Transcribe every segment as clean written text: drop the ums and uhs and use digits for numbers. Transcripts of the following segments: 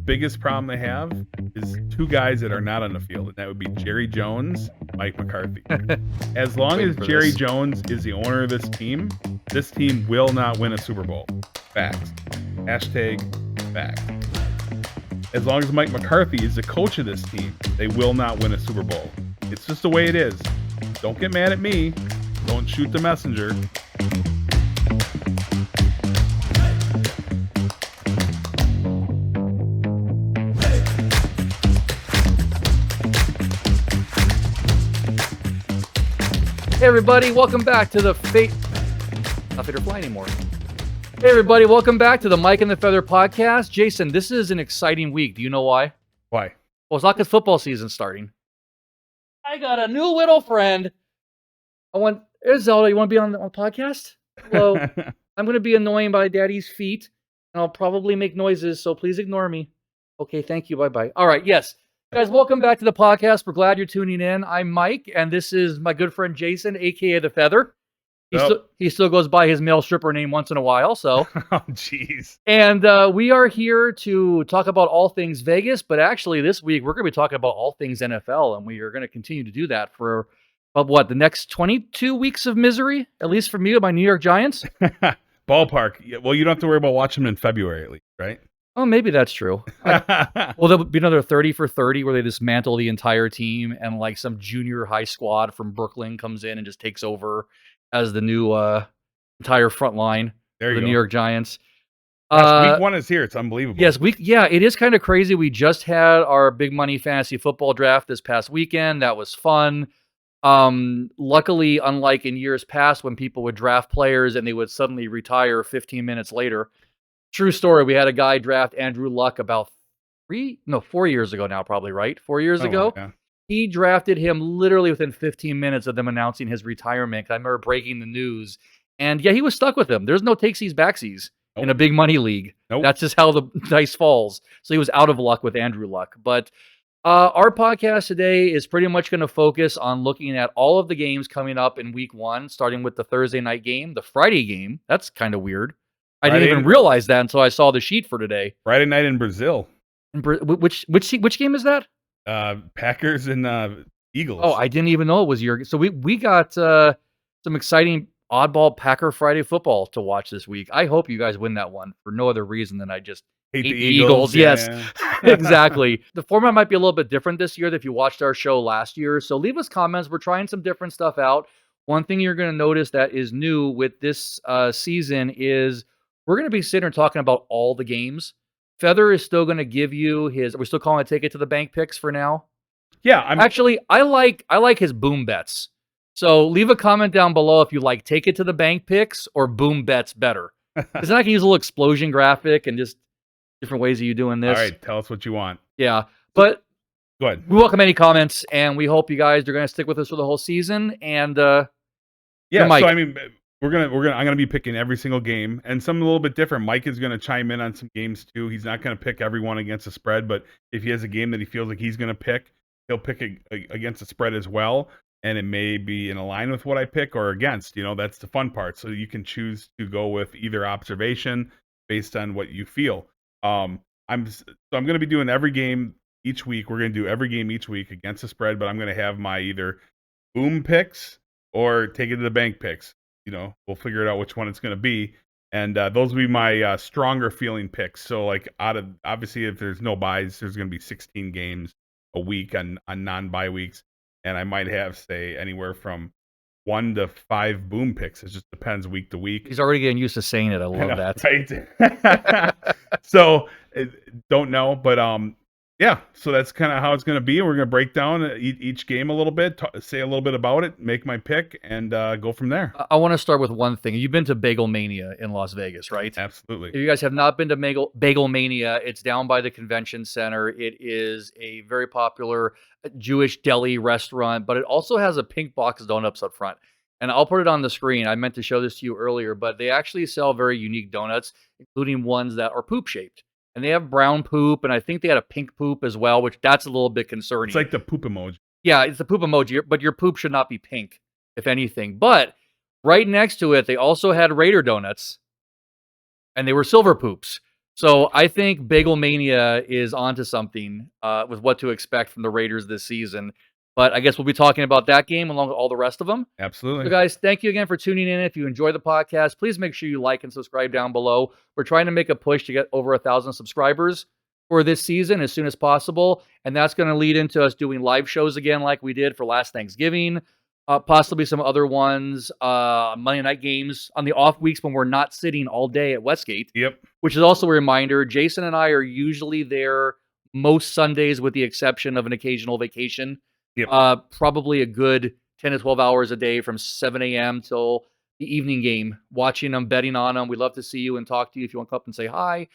biggest problem they have is two guys that are not on the field, and that would be Jerry Jones, Mike McCarthy. As long as Jerry Jones is the owner of this team will not win a Super Bowl. Facts. Hashtag fact. As long as Mike McCarthy is the coach of this team, they will not win a Super Bowl. It's just the way it is. Don't get mad at me. Don't shoot the messenger. Hey everybody, welcome back to the Not Fit or Fly anymore. Hey everybody, welcome back to the Mike and the Feather podcast. Jason, this is an exciting week. Do you know why? Why? Well, it's not because football season's starting. I got a new little friend. Zelda, you want to be on the podcast? Hello. I'm going to be annoying by Daddy's feet, and I'll probably make noises, so please ignore me. Okay, thank you. Bye-bye. All right, yes. Guys, welcome back to the podcast. We're glad you're tuning in. I'm Mike, and this is my good friend Jason, a.k.a. The Feather. He still goes by his male stripper name once in a while, so. Oh, jeez. And we are here to talk about all things Vegas, but actually this week we're going to be talking about all things NFL, and we are going to continue to do that for, the next 22 weeks of misery, at least for me and my New York Giants? Ballpark. Well, you don't have to worry about watching them in February at least, right? Oh, maybe that's true. Well, there'll be another 30 for 30 where they dismantle the entire team and like some junior high squad from Brooklyn comes in and just takes over as the new entire front line for the New York Giants. Week one is here. It's unbelievable. Yes, it is kind of crazy. We just had our big money fantasy football draft this past weekend. That was fun. Luckily, unlike in years past when people would draft players and they would suddenly retire 15 minutes later. True story. We had a guy draft Andrew Luck about 4 years ago now, probably, right? 4 years ago. Yeah. He drafted him literally within 15 minutes of them announcing his retirement. I remember breaking the news. And yeah, he was stuck with him. There's no takesies backsies in a big money league. Nope. That's just how the dice falls. So he was out of luck with Andrew Luck. But our podcast today is pretty much going to focus on looking at all of the games coming up in week one, starting with the Thursday night game, the Friday game. That's kind of weird. I didn't even realize that until I saw the sheet for today. Friday night in Brazil. Which game is that? Packers and Eagles. Oh, I didn't even know it was your. So we got some exciting oddball Packer Friday football to watch this week. I hope you guys win that one for no other reason than I just hate the Eagles. Yes, exactly. The format might be a little bit different this year if you watched our show last year. So leave us comments. We're trying some different stuff out. One thing you're going to notice that is new with this season is we're going to be sitting and talking about all the games. Feather is still going to give you we're still calling it take it to the bank picks for now. Yeah. I like his boom bets. So leave a comment down below if you like take it to the bank picks or boom bets better. Because then I can use a little explosion graphic and just different ways of you doing this. All right. Tell us what you want. Yeah. But go ahead. We welcome any comments and we hope you guys are going to stick with us for the whole season. And yeah, so I mean, I'm gonna be picking every single game, and some a little bit different. Mike is gonna chime in on some games too. He's not gonna pick everyone against the spread, but if he has a game that he feels like he's gonna pick, he'll pick against the spread as well, and it may be in line with what I pick or against. That's the fun part. So you can choose to go with either observation based on what you feel. I'm gonna be doing every game each week. We're gonna do every game each week against the spread, but I'm gonna have my either boom picks or take it to the bank picks. We'll figure it out which one it's going to be. And those will be my stronger feeling picks. So, obviously, if there's no buys, there's going to be 16 games a week on non-bye weeks. And I might have, say, anywhere from 1 to 5 boom picks. It just depends week to week. He's already getting used to saying it. I love that. Right? So, don't know. But, yeah, so that's kind of how it's going to be. We're going to break down each game a little bit, say a little bit about it, make my pick, and go from there. I want to start with one thing. You've been to Bagel Mania in Las Vegas, right? Absolutely. If you guys have not been to Bagel Mania, it's down by the convention center. It is a very popular Jewish deli restaurant, but it also has a pink box donuts up front. And I'll put it on the screen. I meant to show this to you earlier, but they actually sell very unique donuts, including ones that are poop-shaped. And they have brown poop, and I think they had a pink poop as well, which that's a little bit concerning. It's like the poop emoji. Yeah, it's the poop emoji, but your poop should not be pink, if anything. But right next to it, they also had Raider donuts, and they were silver poops. So I think Bagel Mania is onto something with what to expect from the Raiders this season. But I guess we'll be talking about that game along with all the rest of them. So, Absolutely. guys, thank you again for tuning in. If you enjoy the podcast, please make sure you like and subscribe down below. We're trying to make a push to get over 1,000 subscribers for this season as soon as possible. And that's going to lead into us doing live shows again like we did for last Thanksgiving. Possibly some other ones, Monday night games on the off weeks when we're not sitting all day at Westgate. Yep. Which is also a reminder, Jason and I are usually there most Sundays with the exception of an occasional vacation. Yep. Probably a good 10 to 12 hours a day from 7 a.m. till the evening game, watching them, betting on them. We'd love to see you and talk to you if you want to come up and say hi.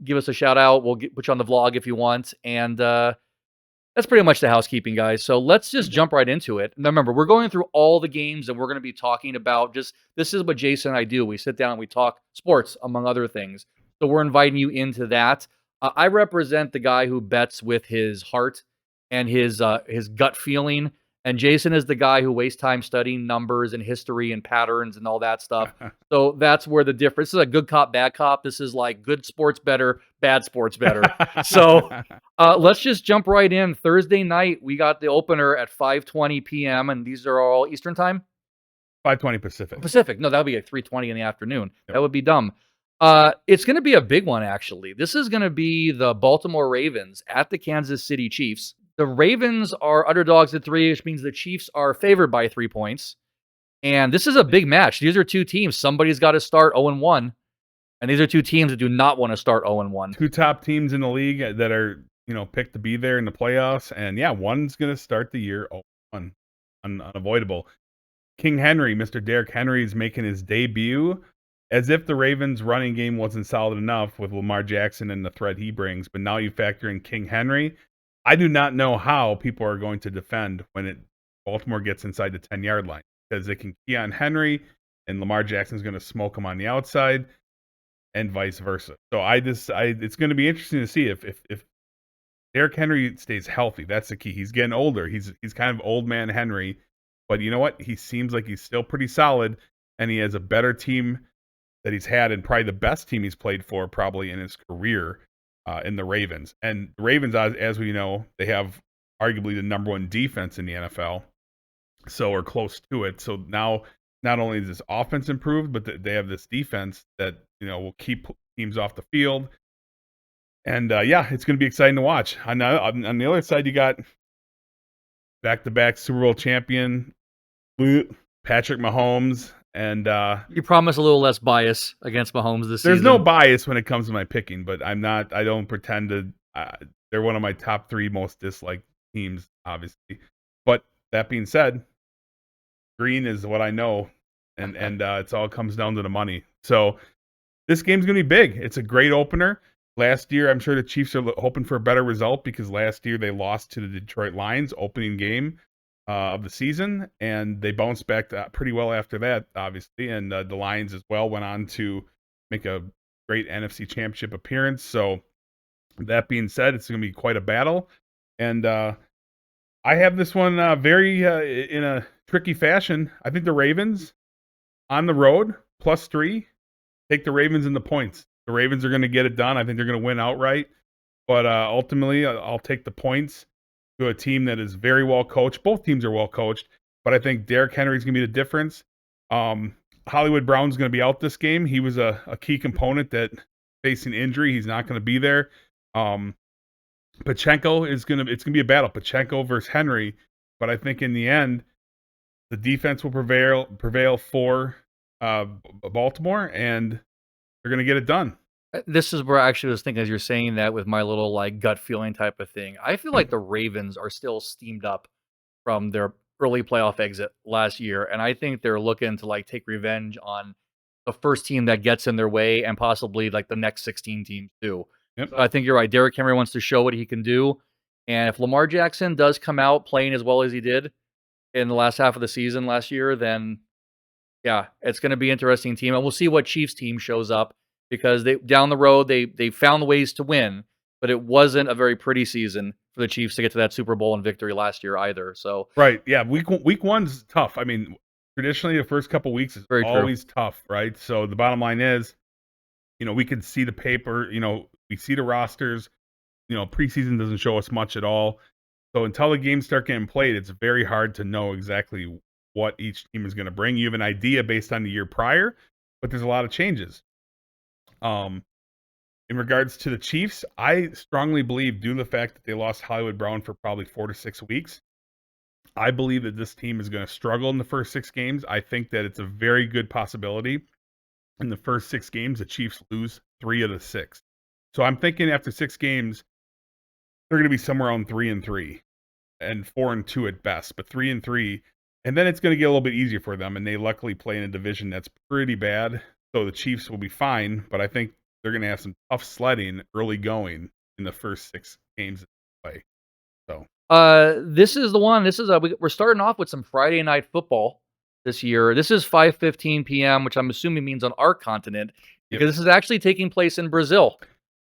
Give us a shout out. We'll put you on the vlog if you want. And that's pretty much the housekeeping, guys. So let's just jump right into it. Now, remember, we're going through all the games and we're going to be talking about this is what Jason and I do. We sit down and we talk sports, among other things. So we're inviting you into that. I represent the guy who bets with his heart and his gut feeling. And Jason is the guy who wastes time studying numbers and history and patterns and all that stuff. So that's where the difference. This is a good cop, bad cop. This is like good sports better, bad sports better. So let's just jump right in. Thursday night, we got the opener at 5:20 p.m. And these are all Eastern time? 5:20 Pacific. Pacific. No, that would be like 3:20 in the afternoon. Yep. That would be dumb. It's going to be a big one, actually. This is going to be the Baltimore Ravens at the Kansas City Chiefs. The Ravens are underdogs at 3, which means the Chiefs are favored by 3 points. And this is a big match. These are two teams. Somebody's got to start 0-1. And these are two teams that do not want to start 0-1. Two top teams in the league that are, picked to be there in the playoffs. And yeah, one's going to start the year 0-1. Unavoidable. King Henry, Mr. Derrick Henry, is making his debut. As if the Ravens' running game wasn't solid enough with Lamar Jackson and the threat he brings. But now you factor in King Henry. I do not know how people are going to defend when Baltimore gets inside the 10-yard line, because they can key on Henry and Lamar Jackson's going to smoke him on the outside and vice versa. So it's going to be interesting to see if Derrick Henry stays healthy. That's the key. He's getting older. He's kind of old man Henry, but you know what? He seems like he's still pretty solid, and he has a better team that he's had and probably the best team he's played for probably in his career. In the Ravens. And the Ravens, as we know, they have arguably the number 1 defense in the NFL, so are close to it. So now not only is this offense improved, but they have this defense that will keep teams off the field. And it's going to be exciting to watch. On the other side, you got back-to-back Super Bowl champion Patrick Mahomes. And you promise a little less bias against Mahomes this season. There's no bias when it comes to my picking, but I don't pretend to. They're one of my top 3 most disliked teams, obviously. But that being said, green is what I know, and it all comes down to the money. So this game's going to be big. It's a great opener. Last year, I'm sure the Chiefs are hoping for a better result because last year they lost to the Detroit Lions opening game of the season, and they bounced back pretty well after that, obviously. And the Lions as well went on to make a great NFC Championship appearance. So that being said, it's going to be quite a battle. And I have this one very in a tricky fashion. I think the Ravens on the road, +3, take the Ravens in the points. The Ravens are going to get it done. I think they're going to win outright. But ultimately, I'll take the points to a team that is very well coached. Both teams are well coached, but I think Derrick Henry is going to be the difference. Hollywood Brown's going to be out this game. He was a key component that facing injury. He's not going to be there. Pacheco it's going to be a battle. Pacheco versus Henry, but I think in the end, the defense will prevail for Baltimore, and they're going to get it done. This is where I actually was thinking as you're saying that with my little like gut feeling type of thing. I feel like the Ravens are still steamed up from their early playoff exit last year, and I think they're looking to like take revenge on the first team that gets in their way and possibly like the next 16 teams too. Yep. So I think you're right. Derrick Henry wants to show what he can do, and if Lamar Jackson does come out playing as well as he did in the last half of the season last year, then yeah, it's going to be an interesting team, and we'll see what Chiefs team shows up. Because down the road they found ways to win, but it wasn't a very pretty season for the Chiefs to get to that Super Bowl and victory last year either. So right, yeah, week one's tough. I mean, traditionally the first couple weeks is always tough, right? So the bottom line is we can see the paper, we see the rosters. Preseason doesn't show us much at all. So until the games start getting played, it's very hard to know exactly what each team is going to bring. You have an idea based on the year prior, but there's a lot of changes. In regards to the Chiefs, I strongly believe, due to the fact that they lost Hollywood Brown for probably 4 to 6 weeks, I believe that this team is going to struggle in the first 6 games. I think that it's a very good possibility in the first 6 games the Chiefs lose 3 of the 6. So I'm thinking after 6 games, they're going to be somewhere around 3-3 and 4-2 at best, but 3-3. And then it's going to get a little bit easier for them. And they luckily play in a division that's pretty bad. So the Chiefs will be fine, but I think they're going to have some tough sledding early going in the first 6 games they play. So this is the one. This is we're starting off with some Friday night football this year. This is 5:15 p.m., which I'm assuming means on our continent, because this is actually taking place in Brazil.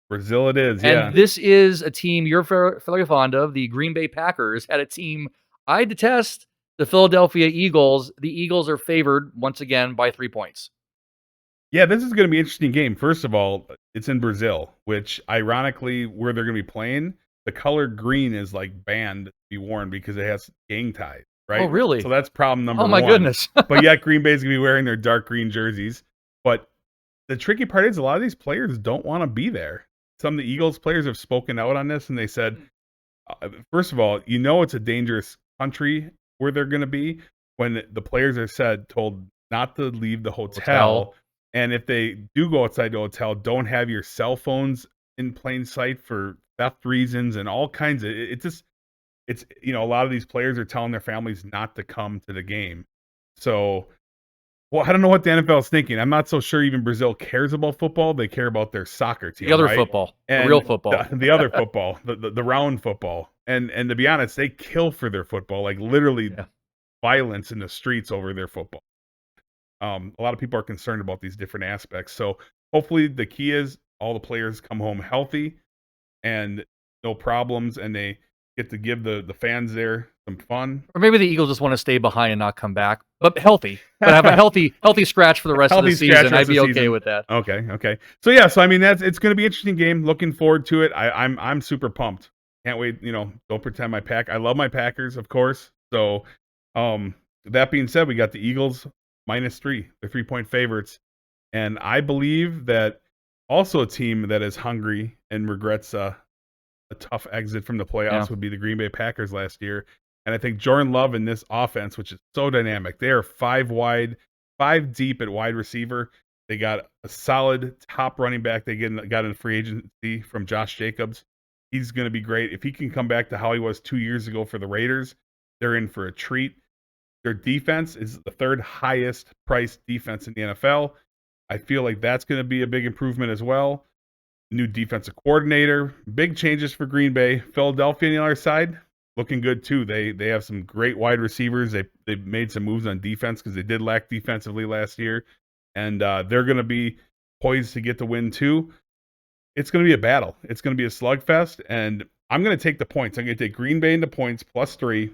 Brazil it is, yeah. And this is a team you're fairly fond of. The Green Bay Packers had a team I detest, the Philadelphia Eagles. The Eagles are favored once again by 3 points. Yeah, this is going to be an interesting game. First of all, it's in Brazil, which ironically, where they're going to be playing, the color green is like banned to be worn because it has gang ties, right? Oh, really? So that's problem number one. Oh, my goodness. But yet Green Bay's going to be wearing their dark green jerseys. But the tricky part is a lot of these players don't want to be there. Some of the Eagles players have spoken out on this, and they said, first of all, it's a dangerous country where they're going to be when the players are told not to leave the hotel. And if they do go outside the hotel, don't have your cell phones in plain sight for theft reasons and all kinds of. It's a lot of these players are telling their families not to come to the game. So, well, I don't know what the NFL is thinking. I'm not so sure even Brazil cares about football. They care about their soccer team. The other football. The real football. The other football. The round football. And to be honest, they kill for their football. Like literally violence in the streets over their football. A lot of people are concerned about these different aspects. So hopefully the key is all the players come home healthy and no problems, and they get to give the fans there some fun. Or maybe the Eagles just want to stay behind and not come back, but healthy. But have a healthy scratch for the rest of the season. I'd be okay with that. Okay. So yeah, it's going to be an interesting game. Looking forward to it. I'm super pumped. Can't wait. Don't pretend I love my Packers, of course. So that being said, we got the Eagles -3. They're 3-point favorites. And I believe that also a team that is hungry and regrets a tough exit from the playoffs would be the Green Bay Packers last year. And I think Jordan Love in this offense, which is so dynamic, they are 5 deep at wide receiver. They got a solid top running back. They got in free agency from Josh Jacobs. He's going to be great. If he can come back to how he was 2 years ago for the Raiders, they're in for a treat. Their defense is the 3rd highest priced defense in the NFL. I feel like that's going to be a big improvement as well. New defensive coordinator, big changes for Green Bay. Philadelphia on the other side, looking good too. They have some great wide receivers. They made some moves on defense because they did lack defensively last year, and they're going to be poised to get the win too. It's going to be a battle. It's going to be a slugfest, and I'm going to take the points. I'm going to take Green Bay into points +3.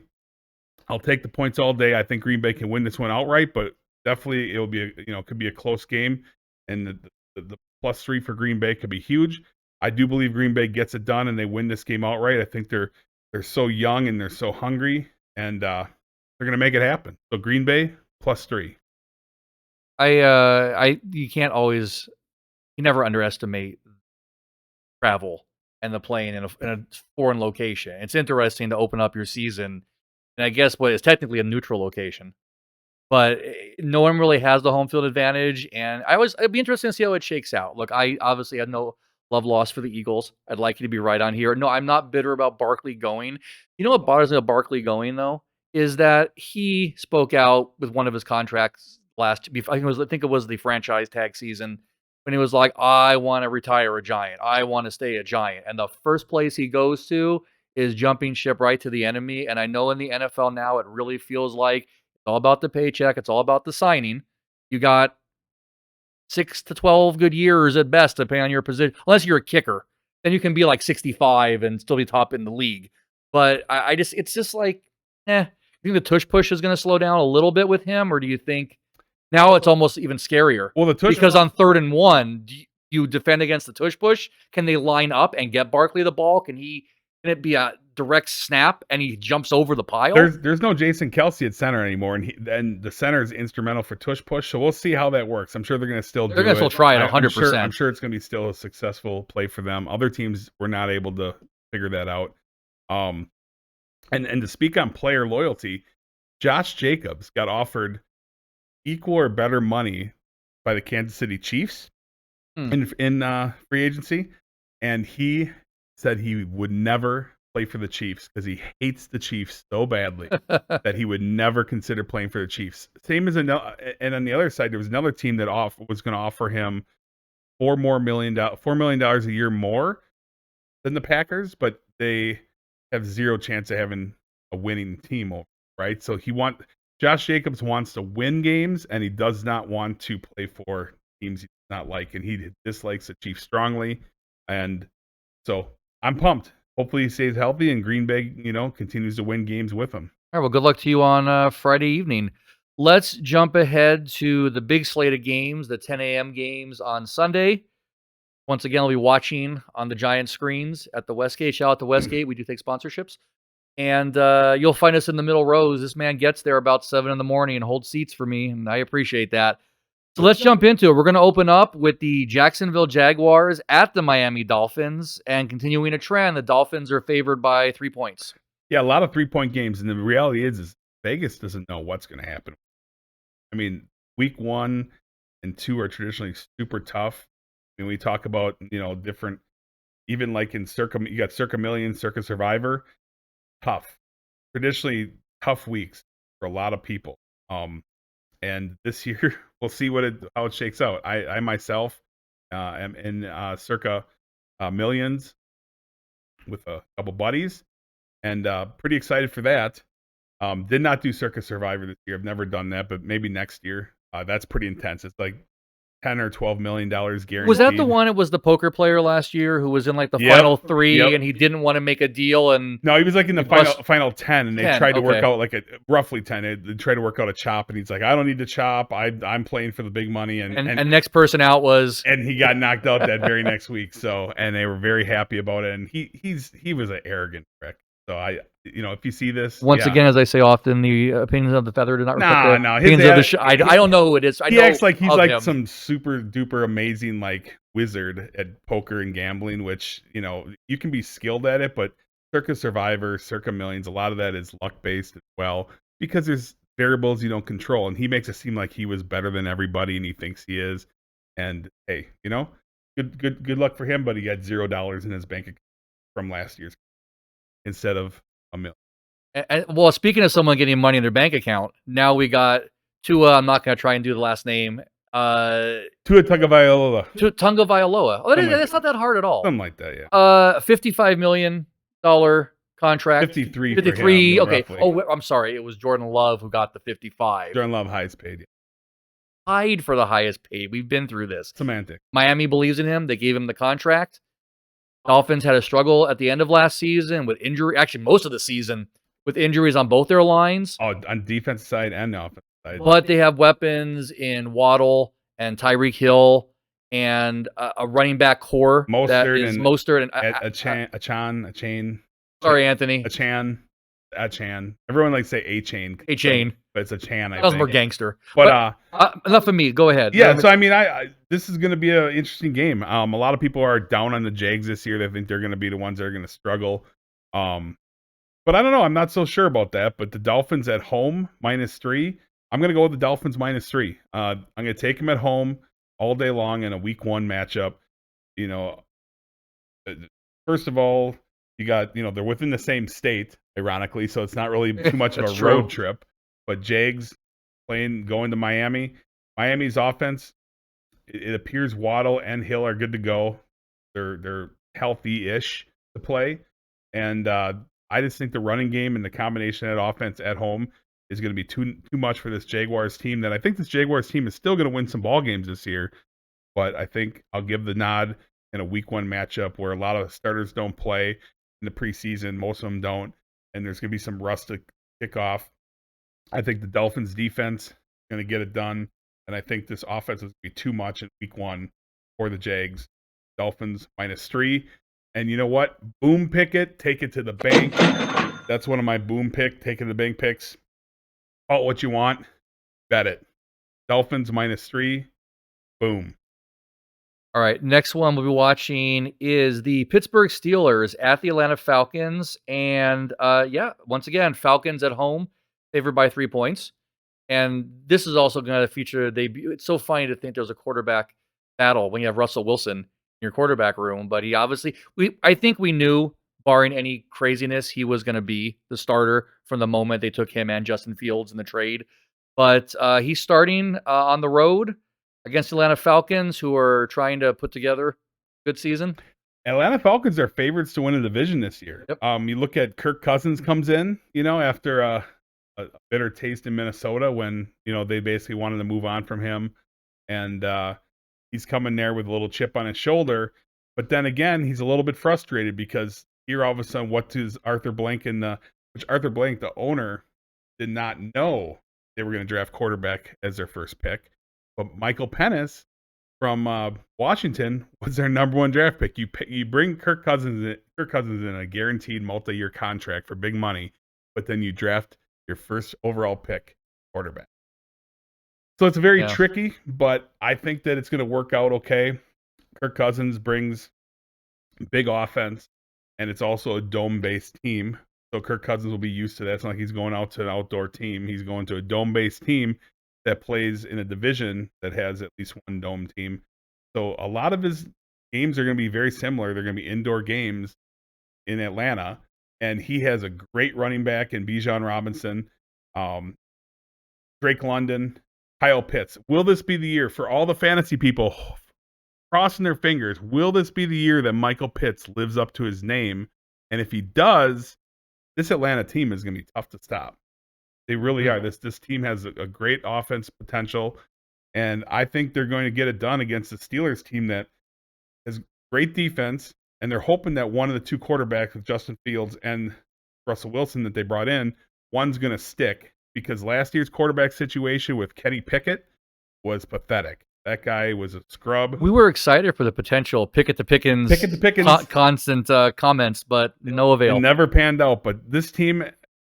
I'll take the points all day. I think Green Bay can win this one outright, but definitely it'll be could be a close game, and the +3 for Green Bay could be huge. I do believe Green Bay gets it done and they win this game outright. I think they're so young and they're so hungry, and they're going to make it happen. So Green Bay +3. You never underestimate travel and the playing in a foreign location. It's interesting to open up your season, and I guess what is technically a neutral location, but no one really has the home field advantage. And it'd be interesting to see how it shakes out. Look, I obviously had no love lost for the Eagles. I'd like you to be right on here. No, I'm not bitter about Barkley going. You know what bothers me about Barkley going though is that he spoke out with one of his contracts I think it was the franchise tag season, when he was like, I want to retire a Giant. I want to stay a Giant. And the first place he goes to is jumping ship right to the enemy. And I know in the NFL now, it really feels like it's all about the paycheck. It's all about the signing. You got 6 to 12 good years at best, depending on your position. Unless you're a kicker, then you can be like 65 and still be top in the league. But it's just like, you think the tush push is going to slow down a little bit with him? Or do you think now it's almost even scarier? Well, because on 3rd and 1, you defend against the tush push? Can they line up and get Barkley the ball? Can it be a direct snap and he jumps over the pile? There's no Jason Kelce at center anymore, and the center is instrumental for tush push. So we'll see how that works. I'm sure they're going to still try it 100%. I'm sure it's going to be still a successful play for them. Other teams were not able to figure that out. And to speak on player loyalty, Josh Jacobs got offered equal or better money by the Kansas City Chiefs in free agency, and he said he would never play for the Chiefs because he hates the Chiefs so badly that he would never consider playing for the Chiefs. Same as and on the other side, there was another team that was going to offer him $4 million a year more than the Packers, but they have zero chance of having a winning team over, right? So Josh Jacobs wants to win games, and he does not want to play for teams he does not like, and he dislikes the Chiefs strongly. And so I'm pumped. Hopefully he stays healthy, and Green Bay, continues to win games with him. All right, well, good luck to you on Friday evening. Let's jump ahead to the big slate of games, the 10 a.m. games on Sunday. Once again, I'll be watching on the giant screens at the Westgate. Shout out to Westgate. We do take sponsorships. And you'll find us in the middle rows. This man gets there about 7 in the morning and holds seats for me, and I appreciate that. So let's jump into it. We're going to open up with the Jacksonville Jaguars at the Miami Dolphins, and continuing a trend, the Dolphins are favored by 3 points. Yeah, a lot of 3-point games, and the reality is Vegas doesn't know what's going to happen. I mean, week 1 and 2 are traditionally super tough. I mean, we talk about, different, even like in you got Circa Million, Circa Survivor, tough. Traditionally tough weeks for a lot of people. And this year, we'll see how it shakes out. I myself am in Circa Millions with a couple buddies, and pretty excited for that. Did not do Circa Survivor this year. I've never done that, but maybe next year. That's pretty intense. It's like $10 or $12 million guaranteed. Was that the one? It was the poker player last year who was in like the final 3, and he didn't want to make a deal. And no, he was like in the final 10, and they tried to work out like roughly 10. They tried to work out a chop, and he's like, I don't need to chop. I'm playing for the big money. And next person out was, and he got knocked out that very next week. So, and they were very happy about it. And he was an arrogant prick. So if you see this once again, as I say often, the opinions of the feather do not reflect the opinions of the show. I don't know who it is. He acts like he's like some super duper amazing like wizard at poker and gambling, which you can be skilled at it, but Circa Survivor, Circa Millions, a lot of that is luck based as well because there's variables you don't control, and he makes it seem like he was better than everybody, and he thinks he is. And hey, good luck for him, but he got $0 in his bank account from last year's instead of $1 million. Well, speaking of someone getting money in their bank account, now we got Tua. I'm not going to try and do the last name. Tua Tagovailoa. Oh, that's not that hard at all. Something like that, yeah. $55 million contract. 53. 53. Him, okay. roughly. Oh, I'm sorry. It was Jordan Love who got the 55. Jordan Love highest paid. Yeah. Tied for the highest paid. We've been through this. Semantic. Miami believes in him. They gave him the contract. Dolphins had a struggle at the end of last season with injury. Actually, most of the season with injuries on both their lines. Oh, on defense side and the offense side. But they have weapons in Waddle and Tyreek Hill and a running back core Mostert and Achan. Sorry, Anthony. Achan. Everyone likes to say A-Chain. A-Chain. But it's Achan, I think. That was more gangster. But enough of me. Go ahead. Yeah, so I mean, this is going to be an interesting game. A lot of people are down on the Jags this year. They think they're going to be the ones that are going to struggle. But I don't know. I'm not so sure about that. But the Dolphins at home, -3. I'm going to go with the Dolphins -3. I'm going to take them at home all day long in a week 1 matchup. First of all, you got, they're within the same state, ironically, so it's not really too much of a road trip. But Jags going to Miami. Miami's offense, it appears Waddle and Hill are good to go. They're healthy-ish to play. And I just think the running game and the combination of that offense at home is going to be too much for this Jaguars team. That I think this Jaguars team is still going to win some ball games this year. But I think I'll give the nod in a week 1 matchup where a lot of starters don't play in the preseason. Most of them don't. And there's going to be some rust to kick off. I think the Dolphins defense is going to get it done. And I think this offense is going to be too much in week 1 for the Jags. Dolphins -3. And you know what? Boom pick it. Take it to the bank. That's one of my boom pick, take it to the bank picks. Call it what you want. Bet it. Dolphins -3. Boom. All right, next one we'll be watching is the Pittsburgh Steelers at the Atlanta Falcons. And once again, Falcons at home, favored by 3 points. And this is also going to feature a debut. It's so funny to think there's a quarterback battle when you have Russell Wilson in your quarterback room. But he obviously, I think we knew, barring any craziness, he was going to be the starter from the moment they took him and Justin Fields in the trade. But he's starting on the road against the Atlanta Falcons, who are trying to put together a good season. Atlanta Falcons are favorites to win a division this year. Yep. You look at Kirk Cousins comes in, after a bitter taste in Minnesota when, they basically wanted to move on from him. And he's coming there with a little chip on his shoulder. But then again, he's a little bit frustrated because here all of a sudden, what does Arthur Blank the owner, did not know they were going to draft quarterback as their first pick. But Michael Pennis from Washington was their number one draft pick. You bring Kirk Cousins in a guaranteed multi-year contract for big money, but then you draft your first overall pick quarterback. So it's very tricky, but I think that it's going to work out okay. Kirk Cousins brings big offense, and it's also a dome-based team. So Kirk Cousins will be used to that. It's not like he's going out to an outdoor team. He's going to a dome-based team that plays in a division that has at least one dome team. So a lot of his games are going to be very similar. They're going to be indoor games in Atlanta. And he has a great running back in Bijan Robinson, Drake London, Kyle Pitts. Will this be the year for all the fantasy people crossing their fingers? Will this be the year that Michael Pitts lives up to his name? And if he does, this Atlanta team is going to be tough to stop. They really are. This team has a great offense potential, and I think they're going to get it done against the Steelers team that has great defense, and they're hoping that one of the two quarterbacks with Justin Fields and Russell Wilson that they brought in, one's going to stick, because last year's quarterback situation with Kenny Pickett was pathetic. That guy was a scrub. We were excited for the potential Pickett to Pickens constant comments, but no avail. It never panned out, but this team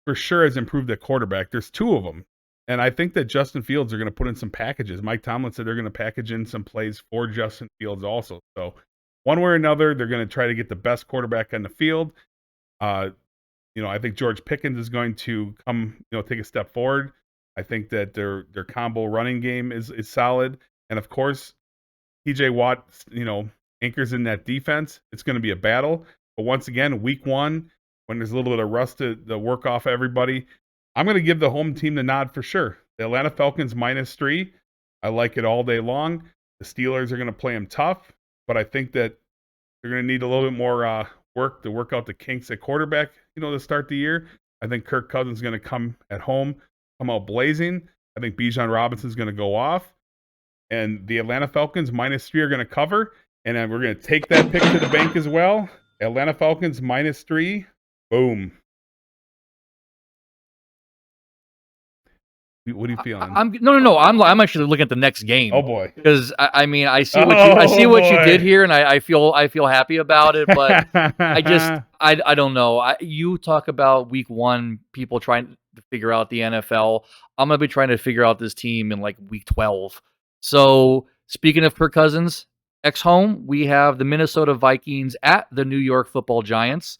for sure has improved at quarterback. There's two of them. And I think that Justin Fields are going to put in some packages. Mike Tomlin said they're going to package in some plays for Justin Fields also. So one way or another, they're going to try to get the best quarterback on the field. I think George Pickens is going to come, take a step forward. I think that their combo running game is solid. And of course, TJ Watt, anchors in that defense. It's going to be a battle. But once again, week one, when there's a little bit of rust to work off everybody, I'm going to give the home team the nod for sure. The Atlanta Falcons -3. I like it all day long. The Steelers are going to play them tough, but I think that they're going to need a little bit more work to work out the kinks at quarterback, to start the year. I think Kirk Cousins is going to come out blazing. I think Bijan Robinson is going to go off. And the Atlanta Falcons -3 are going to cover. And then we're going to take that pick to the bank as well. Atlanta Falcons -3. Boom. What are you feeling? No. I'm actually looking at the next game. Oh boy. Because I see what you did here, and I feel happy about it. But I don't know. You talk about week one, people trying to figure out the NFL. I'm gonna be trying to figure out this team in like week 12. So speaking of Kirk Cousins, home, we have the Minnesota Vikings at the New York Football Giants.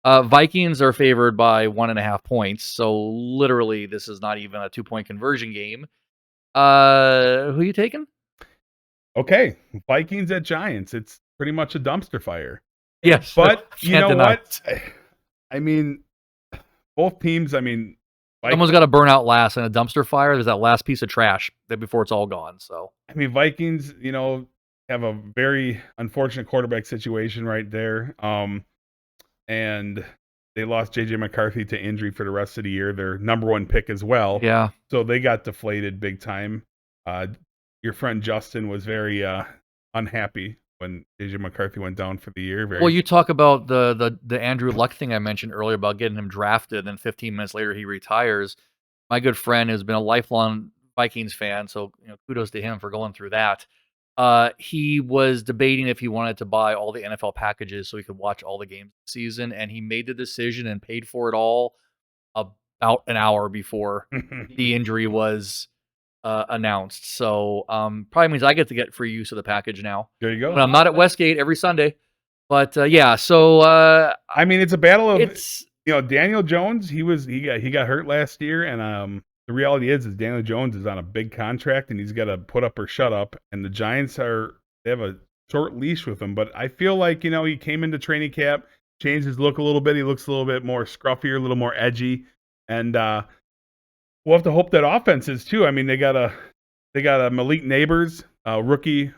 Vikings are favored by 1.5 points, so literally this is not even a 2-point conversion game. Who are you taking? Okay, Vikings at Giants. It's pretty much a dumpster fire. Yes, but you know what? I mean, both teams. Someone's got to burn out last in a dumpster fire. There's that last piece of trash before it's all gone. So Vikings, have a very unfortunate quarterback situation right there. And they lost J.J. McCarthy to injury for the rest of the year. Their number one pick as well. Yeah. So they got deflated big time. Your friend Justin was very unhappy when J.J. McCarthy went down for the year. Well, you talk about the Andrew Luck thing I mentioned earlier about getting him drafted, and 15 minutes later he retires. My good friend has been a lifelong Vikings fan, so kudos to him for going through that. He was debating if he wanted to buy all the NFL packages so he could watch all the games this season, and he made the decision and paid for it all about an hour before the injury was announced. So probably means I get free use of the package now. There you go. When I'm not at Westgate every Sunday. But yeah, so I mean, it's a battle of Daniel Jones. He got hurt last year, and the reality is Daniel Jones is on a big contract, and he's got to put up or shut up. And the Giants they have a short leash with him. But I feel like he came into training camp, changed his look a little bit. He looks a little bit more scruffier, a little more edgy, and we'll have to hope that offense is too. I mean, they got a Malik Neighbors, rookie,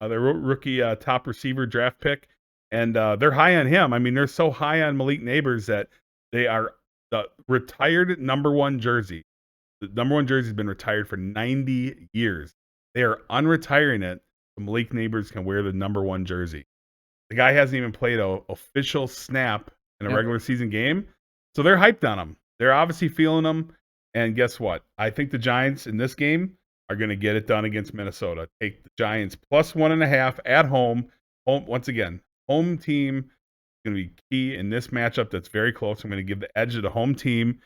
their rookie top receiver draft pick. And they're high on him. I mean, they're so high on Malik Neighbors that they are the retired number 1 jersey. The number 1 jersey has been retired for 90 years. They are unretiring it so Malik Neighbors can wear the number 1 jersey. The guy hasn't even played an official snap in a regular season game. So they're hyped on him. They're obviously feeling him. And guess what? I think the Giants in this game are going to get it done against Minnesota. Take the Giants plus 1.5 at home. Once again. Home team is going to be key in this matchup that's very close. I'm going to give the edge to the home team,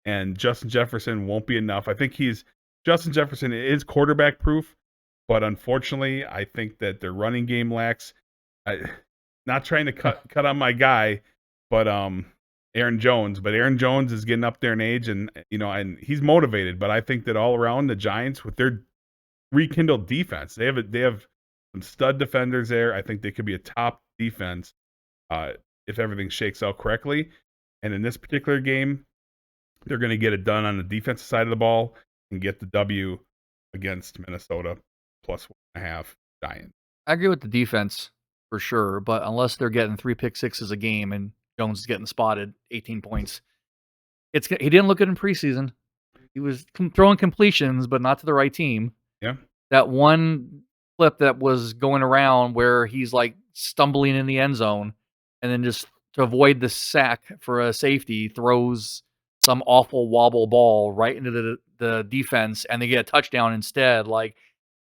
and Justin Jefferson won't be enough. I think Justin Jefferson is quarterback proof, but unfortunately, I think that their running game lacks. Not trying to cut on my guy, but Aaron Jones. But Aaron Jones is getting up there in age, and and he's motivated. But I think that all around the Giants with their rekindled defense, they have some stud defenders there. I think they could be a top defense if everything shakes out correctly. And in this particular game, they're going to get it done on the defensive side of the ball and get the W against Minnesota plus 1.5 Giants. I agree with the defense for sure, but unless they're getting 3 pick sixes a game and Jones is getting spotted 18 points, he didn't look good in preseason. He was throwing completions, but not to the right team. Yeah. That one clip that was going around where he's like stumbling in the end zone and then just to avoid the sack for a safety throws some awful wobble ball right into the defense and they get a touchdown instead. Like,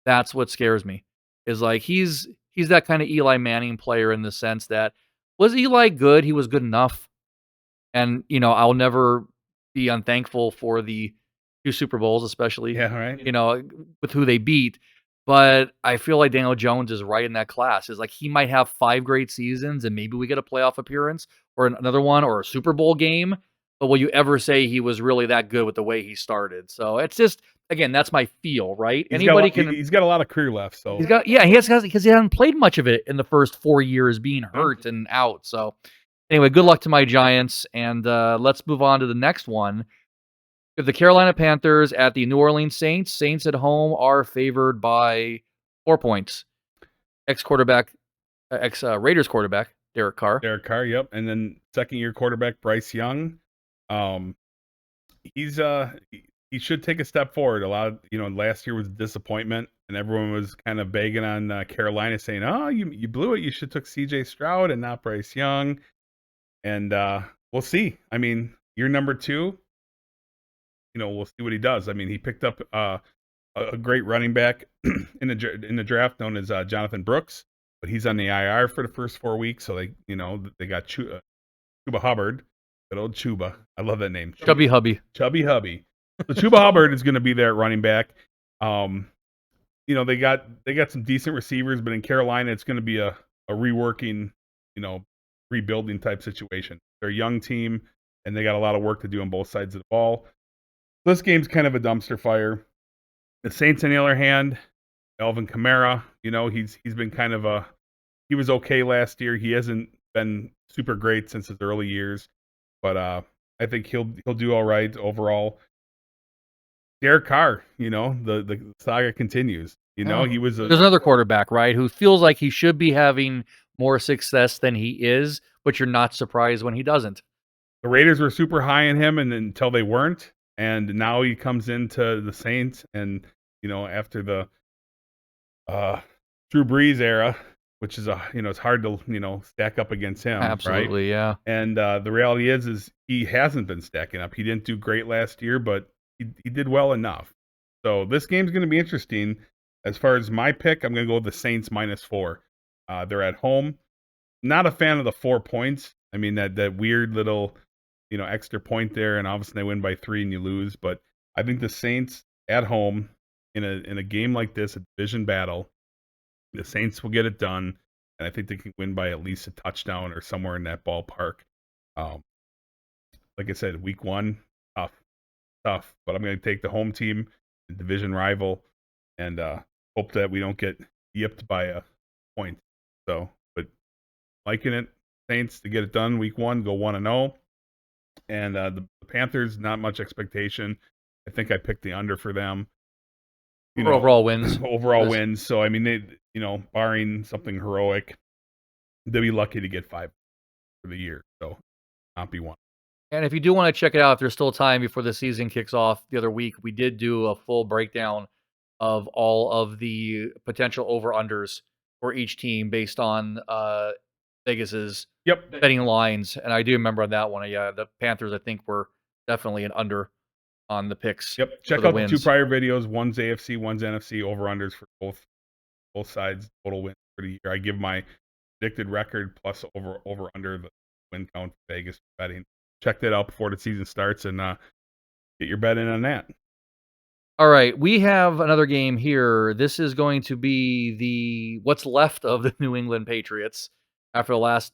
that's what scares me, is like he's that kind of Eli Manning player in the sense that, was Eli good? He was good enough. And I'll never be unthankful for the 2 Super Bowls, especially with who they beat. But I feel like Daniel Jones is right in that class. Is like he might have 5 great seasons and maybe we get a playoff appearance or another one or a Super Bowl game. But will you ever say he was really that good with the way he started? So it's just, again, that's my feel, right? He's got a lot of career left. So he has because he hasn't played much of it in the first 4 years being hurt and out. So anyway, good luck to my Giants. And let's move on to the next one. If the Carolina Panthers at the New Orleans Saints. Saints at home are favored by 4 points. Raiders quarterback, Derek Carr. Derek Carr, yep. And then second-year quarterback Bryce Young. He should take a step forward. A lot of, last year was a disappointment, and everyone was kind of begging on Carolina, saying, "Oh, you blew it. You should have took C.J. Stroud and not Bryce Young." And we'll see. I mean, year number 2. We'll see what he does. I mean, he picked up a great running back in the draft known as Jonathan Brooks, but he's on the IR for the first 4 weeks. So they got Chuba Hubbard, good old Chuba. I love that name, Chubby Hubby. Chubby Hubby. So Chuba Hubbard is going to be there at running back. They got some decent receivers, but in Carolina, it's going to be a reworking, rebuilding type situation. They're a young team, and they got a lot of work to do on both sides of the ball. This game's kind of a dumpster fire. The Saints, on the other hand, Alvin Kamara, he's been kind of he was okay last year. He hasn't been super great since his early years, but I think he'll do all right overall. Derek Carr, the saga continues. He was there's another quarterback, right, who feels like he should be having more success than he is, but you're not surprised when he doesn't. The Raiders were super high on him, and until they weren't. And now he comes into the Saints, and after the Drew Brees era, which is it's hard to stack up against him. Absolutely, right? Yeah. And the reality is he hasn't been stacking up. He didn't do great last year, but he did well enough. So this game's going to be interesting. As far as my pick, I'm going to go with the Saints -4. They're at home. Not a fan of the 4 points. I mean, that weird little, extra point there, and obviously they win by 3 and you lose. But I think the Saints at home in a game like this, a division battle, the Saints will get it done, and I think they can win by at least a touchdown or somewhere in that ballpark. Um, like I said, week 1, tough. But I'm going to take the home team, the division rival, and hope that we don't get yipped by a point. So, but liking it, Saints to get it done week 1, go 1-0. And the Panthers, not much expectation. I think I picked the under for them. Overall wins. Overall wins. So, I mean, they, barring something heroic, they'll be lucky to get 5 for the year. So, not be one. And if you do want to check it out, if there's still time before the season kicks off the other week, we did do a full breakdown of all of the potential over-unders for each team based on Vegas's betting lines. And I do remember on that one, the Panthers, I think, were definitely an under on the picks. Yep. Check out the 2 prior videos. One's AFC, one's NFC, over-unders for both sides, total wins for the year. I give my predicted record plus over-under the win count for Vegas betting. Check that out before the season starts and get your bet in on that. All right, we have another game here. This is going to be what's left of the New England Patriots after the last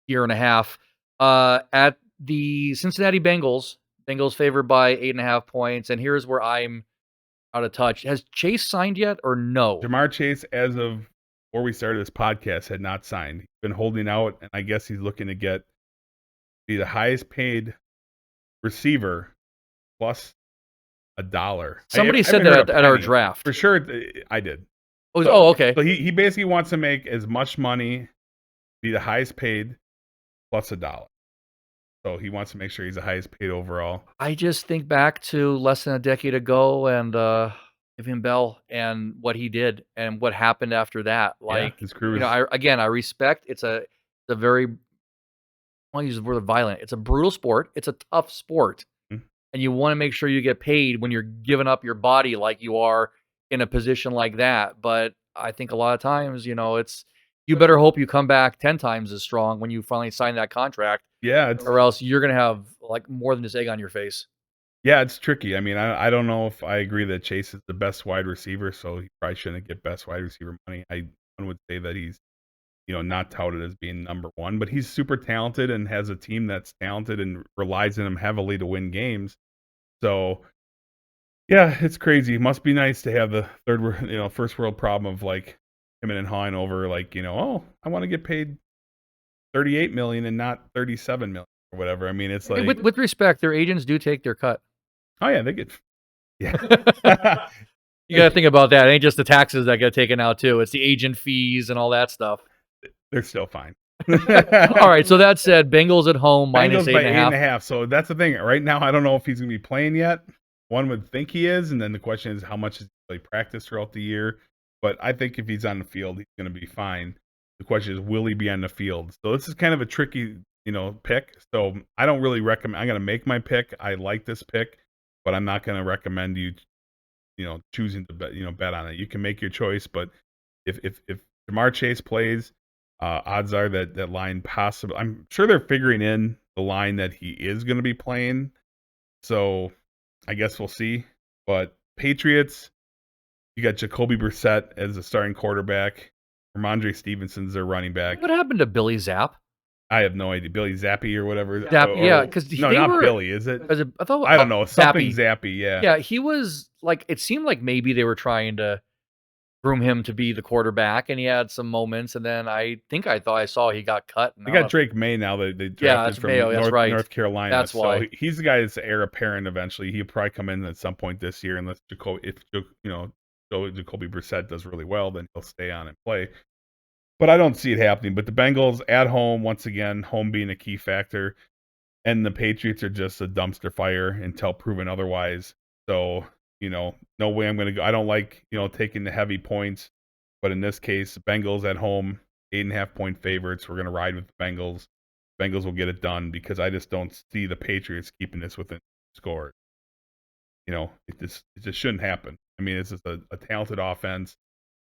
year and a half at the Cincinnati Bengals. Bengals favored by 8.5 points. And here's where I'm out of touch. Has Chase signed yet or no? Jamar Chase, as of before we started this podcast, had not signed. He's been holding out, and I guess he's looking to be the highest paid receiver plus $1. Somebody said that at our draft. For sure, I did. Okay. So he basically wants to make as much money, be the highest paid, plus $1. So he wants to make sure he's the highest paid overall. I just think back to less than a decade ago and Le'Veon Bell and what he did and what happened after that. Like, his career was... I respect. It's a very, I want to use the word violent. It's a brutal sport. It's a tough sport. And you want to make sure you get paid when you're giving up your body like you are in a position like that. But I think a lot of times, it's you better hope you come back 10 times as strong when you finally sign that contract. Yeah. Or else you're going to have like more than just egg on your face. Yeah, it's tricky. I mean, I don't know if I agree that Chase is the best wide receiver, so he probably shouldn't get best wide receiver money. One would say that he's, not touted as being number 1, but he's super talented and has a team that's talented and relies on him heavily to win games. So, yeah, it's crazy. It must be nice to have the first world problem of like him and hawing over like, oh, I want to get paid $38 million and not $37 million or whatever. I mean, it's like with respect, their agents do take their cut. Oh yeah, they get. Yeah. You got to think about that. It ain't just the taxes that get taken out too. It's the agent fees and all that stuff. They're still fine. All right. So that said, Bengals at home Bengals by -8.5. 8.5. So that's the thing. Right now, I don't know if he's going to be playing yet. One would think he is, and then the question is how much has he practiced throughout the year. But I think if he's on the field, he's going to be fine. The question is, will he be on the field? So this is kind of a tricky, pick. So I don't really recommend. I'm going to make my pick. I like this pick, but I'm not going to recommend you, choosing to bet on it. You can make your choice, but if Jamar Chase plays, odds are that line possible. I'm sure they're figuring in the line that he is going to be playing. So I guess we'll see. But Patriots, you got Jacoby Brissett as the starting quarterback. Ramondre Stevenson's their running back. What happened to Billy Zapp? I have no idea. Billy Zappy or whatever. Yeah, because Billy. Is it? I thought I don't know. Something Zappy. Yeah. Yeah, he was like. It seemed like maybe they were trying to groom him to be the quarterback, and he had some moments, and then I thought I saw he got cut. They got Drake May now. They drafted from Mayo, North Carolina. That's why. So he's the guy that's the heir apparent eventually. He'll probably come in at some point this year, unless Jacoby Brissett does really well, then he'll stay on and play. But I don't see it happening. But the Bengals at home, once again, home being a key factor, and the Patriots are just a dumpster fire until proven otherwise. So, no way I'm going to go. I don't like, taking the heavy points. But in this case, Bengals at home, 8.5 point favorites. We're going to ride with the Bengals. Bengals will get it done because I just don't see the Patriots keeping this within score. It just shouldn't happen. I mean, it's just a talented offense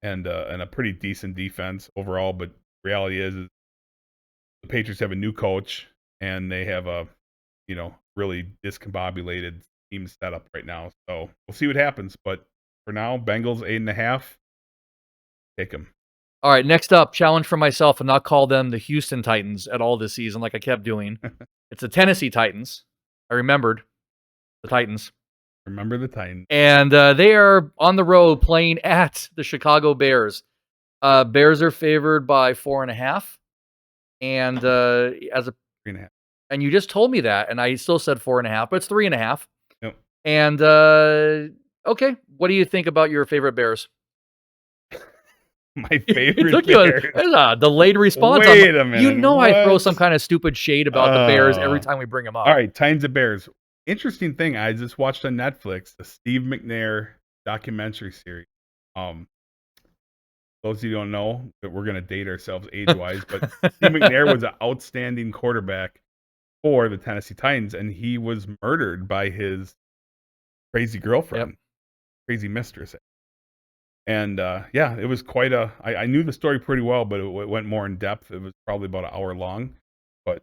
and a pretty decent defense overall. But reality is the Patriots have a new coach and they have a really discombobulated team set up right now. So we'll see what happens. But for now, Bengals 8.5. Take them. All right, next up, challenge for myself and not call them the Houston Titans at all this season like I kept doing. It's the Tennessee Titans. I remembered the Titans. Remember the Titans. And they are on the road playing at the Chicago Bears. Bears are favored by 4.5. And as a 3.5. And you just told me that, and I still said 4.5, but it's 3.5. Yep. And okay, what do you think about your favorite Bears? My favorite Bears. There's a delayed response. Wait a minute. You know what? I throw some kind of stupid shade about the Bears every time we bring them up. All right, Titans and Bears. Interesting thing, I just watched on Netflix the Steve McNair documentary series. Those of you who don't know, that we're going to date ourselves age-wise, but Steve McNair was an outstanding quarterback for the Tennessee Titans, and he was murdered by his crazy girlfriend, crazy mistress. And it was quite I knew the story pretty well, but it went more in depth. It was probably about an hour long, but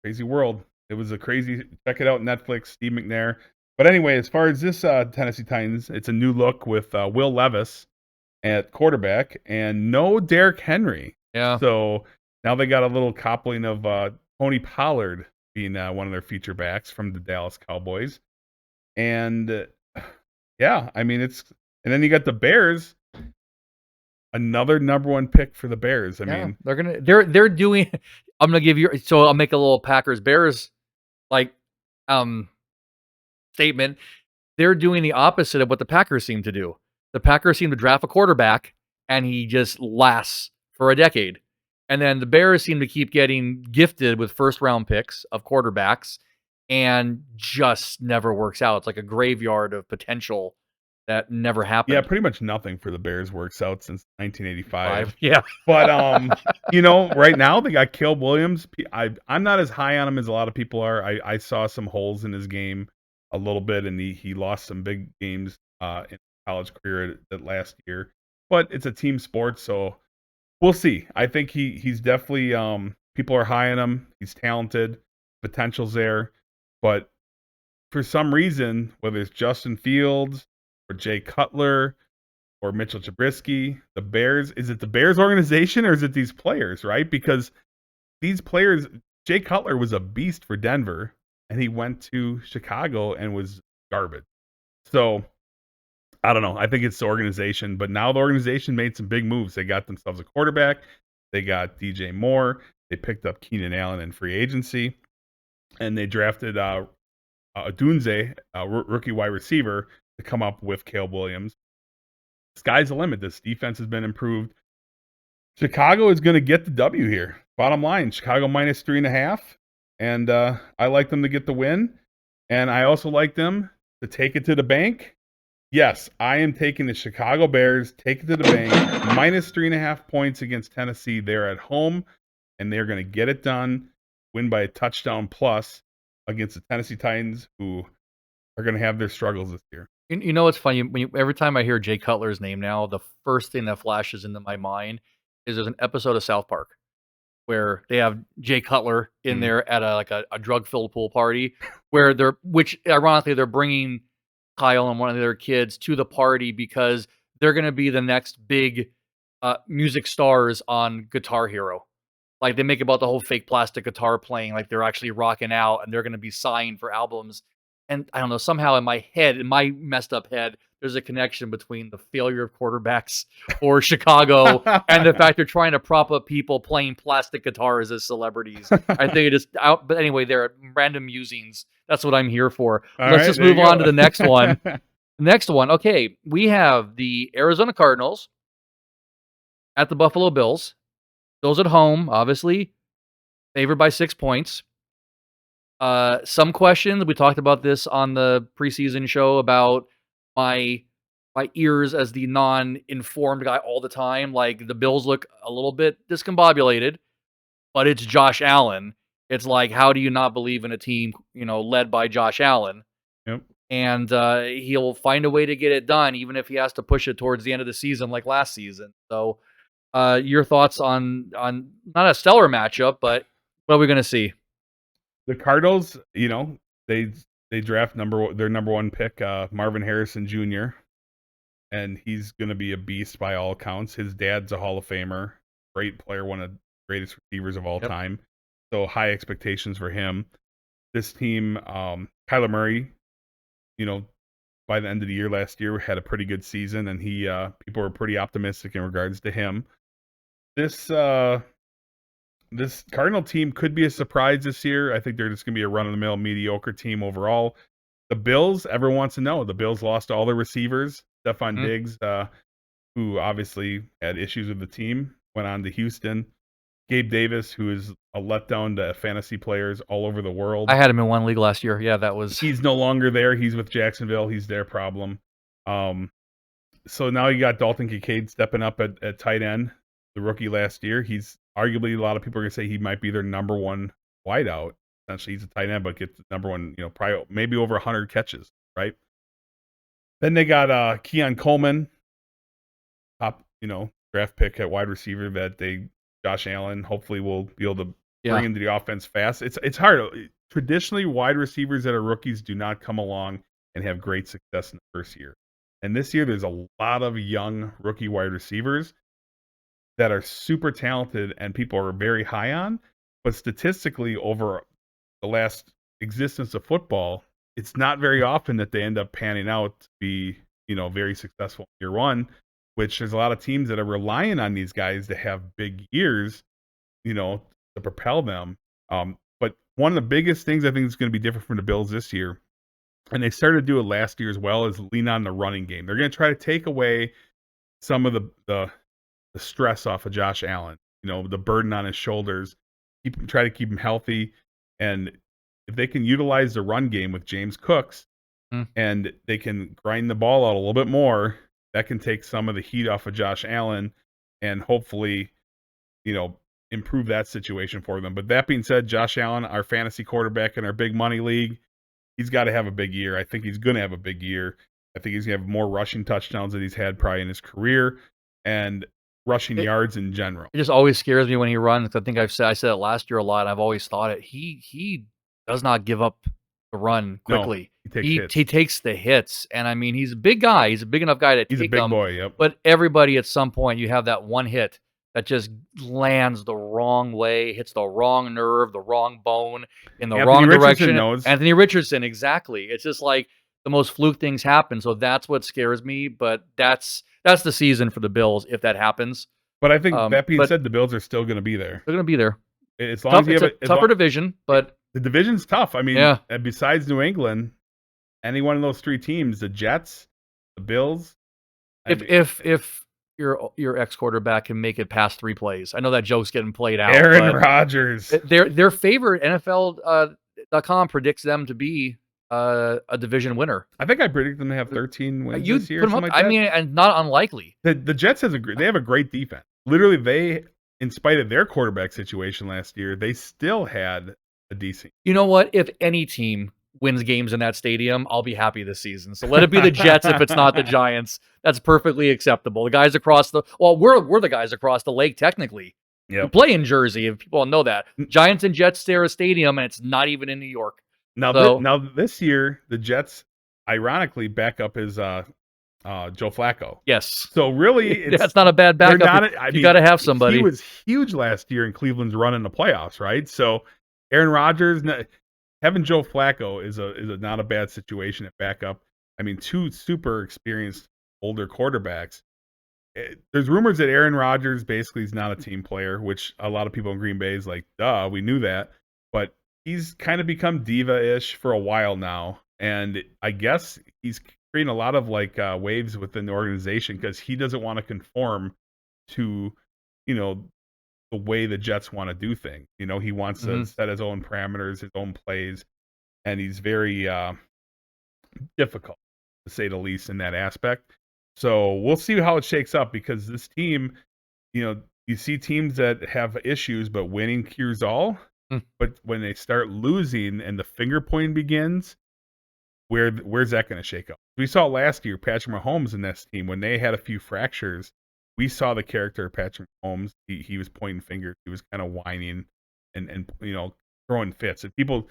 crazy world. It was a crazy, check it out, Netflix, Steve McNair. But anyway, as far as this Tennessee Titans, it's a new look with Will Levis at quarterback and no Derrick Henry. Yeah. So now they got a little coupling of Tony Pollard being one of their feature backs from the Dallas Cowboys. And I mean, and then you got the Bears, another number 1 pick for the Bears. I mean, they're doing, I'm going to give you, so I'll make a little Packers Bears statement. They're doing the opposite of what the Packers seem to do. The Packers seem to draft a quarterback, and he just lasts for a decade. And then the Bears seem to keep getting gifted with first-round picks of quarterbacks, and just never works out. It's like a graveyard of potential that never happened. Yeah, pretty much nothing for the Bears works out since 1985. Yeah. But, right now they got Caleb Williams. I'm not as high on him as a lot of people are. I saw some holes in his game a little bit, and he lost some big games in college career that last year, but it's a team sport, so we'll see. I think he's definitely people are high on him. He's talented, potential's there, but for some reason, whether it's Justin Fields or Jay Cutler or Mitchell Trubisky, the Bears, is it the Bears organization or is it these players, right? Because these players, Jay Cutler was a beast for Denver and he went to Chicago and was garbage. So I don't know. I think it's the organization, but now the organization made some big moves. They got themselves a quarterback. They got DJ Moore. They picked up Keenan Allen in free agency, and they drafted Dunze, rookie wide receiver, to come up with Caleb Williams. Sky's the limit. This defense has been improved. Chicago is going to get the W here. Bottom line, Chicago minus 3.5, and I like them to get the win, and I also like them to take it to the bank. Yes, I am taking the Chicago Bears, take it to the bank, minus 3.5 points against Tennessee. They're at home, and they're going to get it done, win by a touchdown plus against the Tennessee Titans, who are going to have their struggles this year. You know what's funny? Every time I hear Jay Cutler's name now, the first thing that flashes into my mind is there's an episode of South Park where they have Jay Cutler in there at a drug-filled pool party, which ironically they're bringing Kyle and one of their kids to the party because they're going to be the next big music stars on Guitar Hero. Like, they make about the whole fake plastic guitar playing, like they're actually rocking out and they're going to be signed for albums. And I don't know, somehow in my messed up head, there's a connection between the failure of quarterbacks for Chicago and the fact they're trying to prop up people playing plastic guitars as celebrities. I think it is out. But anyway, they're random musings. That's what I'm here for. Let's just move on to the next one. Next one. Okay, we have the Arizona Cardinals at the Buffalo Bills. Bills at home, obviously, favored by 6 points. Some questions. We talked about this on the preseason show about my ears as the non-informed guy all the time. Like, the Bills look a little bit discombobulated, but it's Josh Allen. It's like, how do you not believe in a team, led by Josh Allen? Yep. and he'll find a way to get it done, even if he has to push it towards the end of the season like last season. So, your thoughts on not a stellar matchup, but what are we going to see? The Cardinals, they draft their number one pick, Marvin Harrison Jr., and he's going to be a beast by all accounts. His dad's a Hall of Famer, great player, one of the greatest receivers of all time. So high expectations for him. This team, Kyler Murray, by the end of the year last year had a pretty good season, and people were pretty optimistic in regards to him. This Cardinal team could be a surprise this year. I think they're just going to be a run-of-the-mill mediocre team overall. The Bills, everyone wants to know. The Bills lost all their receivers. Stephon Diggs, who obviously had issues with the team, went on to Houston. Gabe Davis, who is a letdown to fantasy players all over the world. I had him in one league last year. Yeah, that was. He's no longer there. He's with Jacksonville. He's their problem. So now you got Dalton Kincaid stepping up at tight end, the rookie last year. He's arguably, a lot of people are going to say he might be their number one wideout. Essentially, he's a tight end, but gets the number one, probably maybe over 100 catches, right? Then they got Keon Coleman, top, draft pick at wide receiver Josh Allen hopefully will be able to bring into the offense fast. It's hard. Traditionally, wide receivers that are rookies do not come along and have great success in the first year. And this year, there's a lot of young rookie wide receivers that are super talented and people are very high on. But statistically, over the last existence of football, it's not very often that they end up panning out to be, very successful in year one, which there's a lot of teams that are relying on these guys to have big years, to propel them. But one of the biggest things I think is going to be different from the Bills this year, and they started to do it last year as well, is lean on the running game. They're going to try to take away some of the stress off of Josh Allen, the burden on his shoulders, try to keep him healthy. And if they can utilize the run game with James Cooks and they can grind the ball out a little bit more, that can take some of the heat off of Josh Allen and hopefully, improve that situation for them. But that being said, Josh Allen, our fantasy quarterback in our big money league, he's got to have a big year. I think he's going to have a big year. I think he's going to have more rushing touchdowns than he's had probably in his career and rushing yards in general. It just always scares me when he runs. I think I said it last year a lot. I've always thought it. He does not give up the run quickly. No, he takes the hits. And I mean, he's a big guy. He's a big enough guy to take them. He's a big boy, yep. But everybody at some point, you have that one hit that just lands the wrong way, hits the wrong nerve, the wrong bone, in the wrong direction. Anthony Richardson, exactly. It's just like the most fluke things happen. So that's what scares me. But that's the season for the Bills if that happens. But I think that being said, the Bills are still going to be there. They're going to be there. As long as you have a tougher division, but the division's tough. I mean, besides New England, any one of those three teams, the Jets, the Bills. If your ex-quarterback can make it past 3 plays. I know that joke's getting played out. Aaron Rodgers. Their favorite, NFL.com predicts them to be a division winner. I think I predict them to have 13 wins this year. I mean, and not unlikely. The Jets have a great defense. Literally, they, in spite of their quarterback situation last year, they still had a decent. You know what? If any team wins games in that stadium, I'll be happy this season. So let it be the Jets if it's not the Giants. That's perfectly acceptable. The guys across we're the guys across the lake technically. Yeah. We play in Jersey, if people don't know that. Giants and Jets share a stadium, and it's not even in New York. Now this year, the Jets, ironically, backup is Joe Flacco. Yes. So really, that's not a bad backup. You got to have somebody. He was huge last year in Cleveland's run in the playoffs, right? So Aaron Rodgers, having Joe Flacco is not a bad situation at backup. I mean, 2 super experienced older quarterbacks. There's rumors that Aaron Rodgers basically is not a team player, which a lot of people in Green Bay is like, duh, we knew that. But he's kind of become diva-ish for a while now. And I guess he's creating a lot of waves within the organization because he doesn't want to conform to, the way the Jets want to do things. He wants to set his own parameters, his own plays, and he's very difficult, to say the least, in that aspect. So we'll see how it shakes up because this team, you see teams that have issues, but winning cures all. But when they start losing and the finger pointing begins, where's that going to shake up? We saw last year Patrick Mahomes in this team when they had a few fractures. We saw the character of Patrick Mahomes. He was pointing fingers. He was kind of whining and throwing fits. And people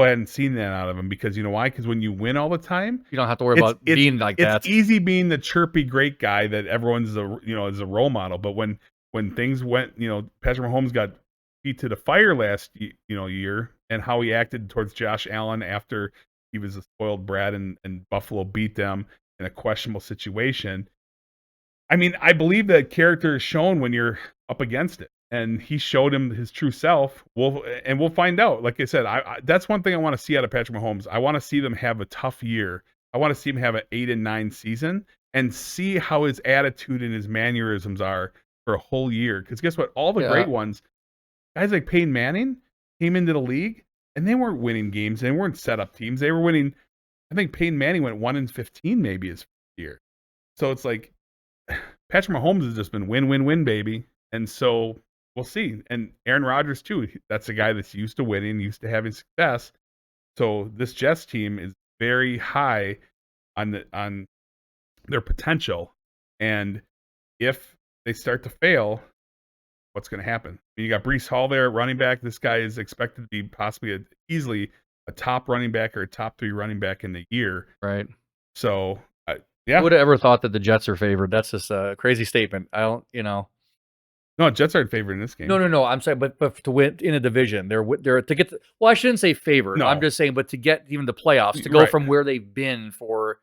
hadn't seen that out of him because you know why? Because when you win all the time, you don't have to worry about being like that. It's easy being the chirpy great guy that everyone's is a role model. But when things went, Patrick Mahomes got feet to the fire last year, and how he acted towards Josh Allen after he was a spoiled brat and Buffalo beat them in a questionable situation. I mean, I believe that character is shown when you're up against it, and he showed him his true self. We'll find out. Like I said, that's one thing I want to see out of Patrick Mahomes. I want to see them have a tough year. I want to see him have an 8-9 season and see how his attitude and his mannerisms are for a whole year. Because guess what? All the great ones, guys like Peyton Manning, came into the league and they weren't winning games. They weren't set up teams. They were winning. I think Peyton Manning went 1-15 maybe his first year. So it's like Patrick Mahomes has just been win, win, win, baby. And so we'll see. And Aaron Rodgers too. That's a guy that's used to winning, used to having success. So this Jets team is very high on their potential. And if they start to fail, what's going to happen? You got Breece Hall there, running back. This guy is expected to be possibly easily a top running back or a top 3 running back in the year. Right. So, yeah. Who would have ever thought that the Jets are favored? That's just a crazy statement. I don't, No, Jets aren't favored in this game. No. I'm saying, but to win in a division, they're to get. Well, I shouldn't say favored. No. I'm just saying, but to get even the playoffs, to go from where they've been for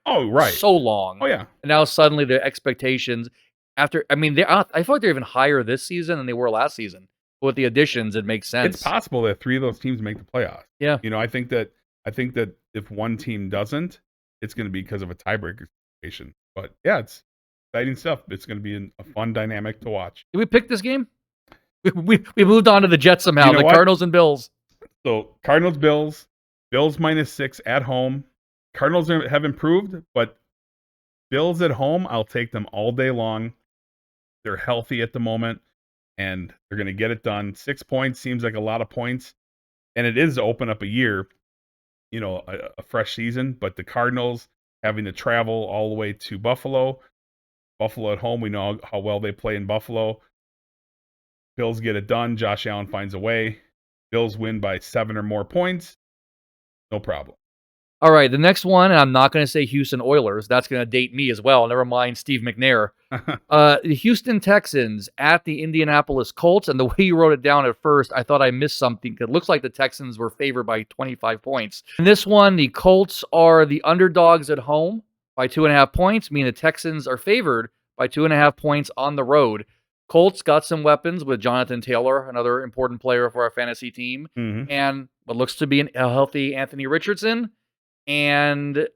so long. Oh yeah. And now suddenly the expectations after. I mean, I feel like they're even higher this season than they were last season. With the additions, it makes sense. It's possible that 3 of those teams make the playoffs. Yeah. I think that if one team doesn't, it's going to be because of a tiebreaker situation. But yeah, it's exciting stuff. It's going to be a fun dynamic to watch. Did we pick this game? We moved on to the Jets somehow. The Cardinals and Bills. So Cardinals, Bills -6 at home. Cardinals have improved, but Bills at home, I'll take them all day long. They're healthy at the moment, and they're going to get it done. 6 points seems like a lot of points, and it is to open up a year, a fresh season. But the Cardinals having to travel all the way to Buffalo at home, we know how well they play in Buffalo. Bills get it done. Josh Allen finds a way. Bills win by 7 or more points. No problem. All right, the next one, and I'm not going to say Houston Oilers. That's going to date me as well. Never mind Steve McNair. The Houston Texans at the Indianapolis Colts, and the way you wrote it down at first, I thought I missed something. It looks like the Texans were favored by 25 points. In this one, the Colts are the underdogs at home by 2.5 points, meaning the Texans are favored by 2.5 points on the road. Colts got some weapons with Jonathan Taylor, another important player for our fantasy team, and what looks to be a healthy Anthony Richardson. And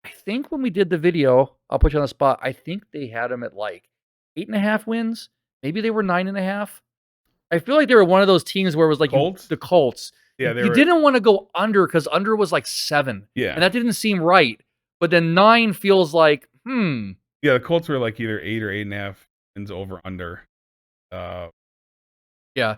I think when we did the video, I'll put you on the spot, I think they had them at like 8.5 wins. Maybe they were 9.5. I feel like they were one of those teams where it was like the Colts. Yeah, you didn't want to go under because under was like 7. Yeah. And that didn't seem right. But then 9 feels like, Yeah, the Colts were like either 8 or 8.5 wins over under. Yeah.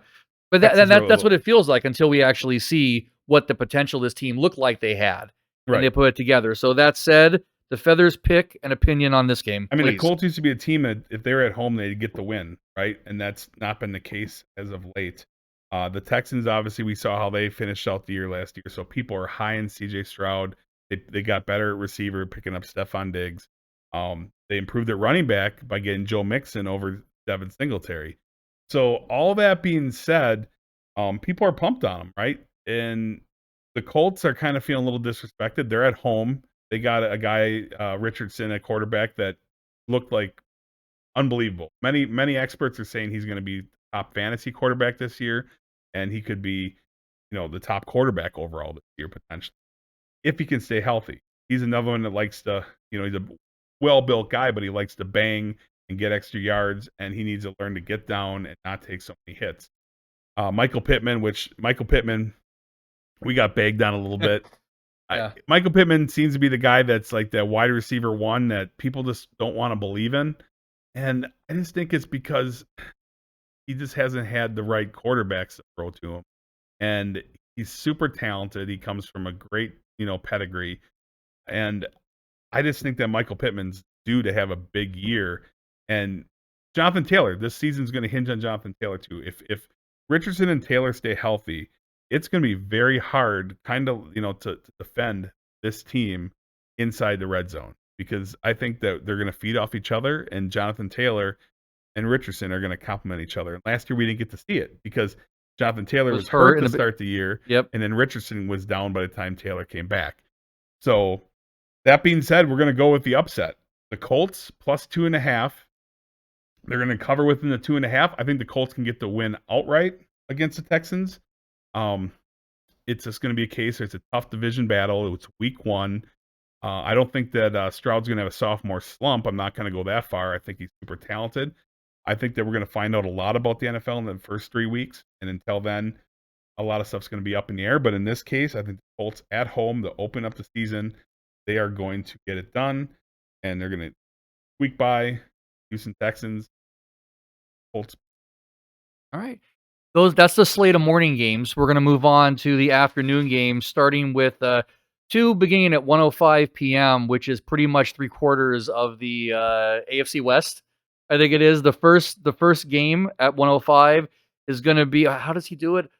But that's what it feels like until we actually see what the potential of this team looked like they had. Right. And they put it together. So that said, the Feathers pick an opinion on this game. I mean, please. The Colts used to be a team that if they were at home, they'd get the win, right? And that's not been the case as of late. The Texans, obviously, we saw how they finished out the year last year. So people are high in C.J. Stroud. They got better at receiver, picking up Stephon Diggs. They improved their running back by getting Joe Mixon over Devin Singletary. So all that being said, people are pumped on them, right? And the Colts are kind of feeling a little disrespected. They're at home. They got a guy, Richardson, at quarterback that looked like unbelievable. Many experts are saying he's going to be top fantasy quarterback this year, and he could be, the top quarterback overall this year potentially, if he can stay healthy. He's another one that likes to, he's a well-built guy, but he likes to bang and get extra yards, and he needs to learn to get down and not take so many hits. Michael Pittman, we got bagged on a little bit. Yeah. Michael Pittman seems to be the guy that's like that wide receiver one that people just don't want to believe in. And I just think it's because he just hasn't had the right quarterbacks to throw to him. And he's super talented. He comes from a great, pedigree. And I just think that Michael Pittman's due to have a big year. And Jonathan Taylor, this season's going to hinge on Jonathan Taylor too. If Richardson and Taylor stay healthy, it's going to be very hard, kind of, to defend this team inside the red zone, because I think that they're going to feed off each other, and Jonathan Taylor and Richardson are going to complement each other. And last year we didn't get to see it because Jonathan Taylor was hurt to start the year, and then Richardson was down by the time Taylor came back. So that being said, we're going to go with the upset. The Colts plus 2.5. They're going to cover within the 2.5. I think the Colts can get the win outright against the Texans. It's just going to be a case. It's a tough division battle. It's week 1. I don't think that Stroud's going to have a sophomore slump. I'm not going to go that far. I think he's super talented. I think that we're going to find out a lot about the NFL in the first 3 weeks. And until then, a lot of stuff's going to be up in the air. But in this case, I think the Colts at home to open up the season, they are going to get it done. And they're going to squeak by Houston Texans. Colts. All right. That's the slate of morning games. We're going to move on to the afternoon games, starting with 2 beginning at 1:05 p.m., which is pretty much 3/4 of the AFC West. I think it is. The first game at 1:05 is going to be, how does he do it?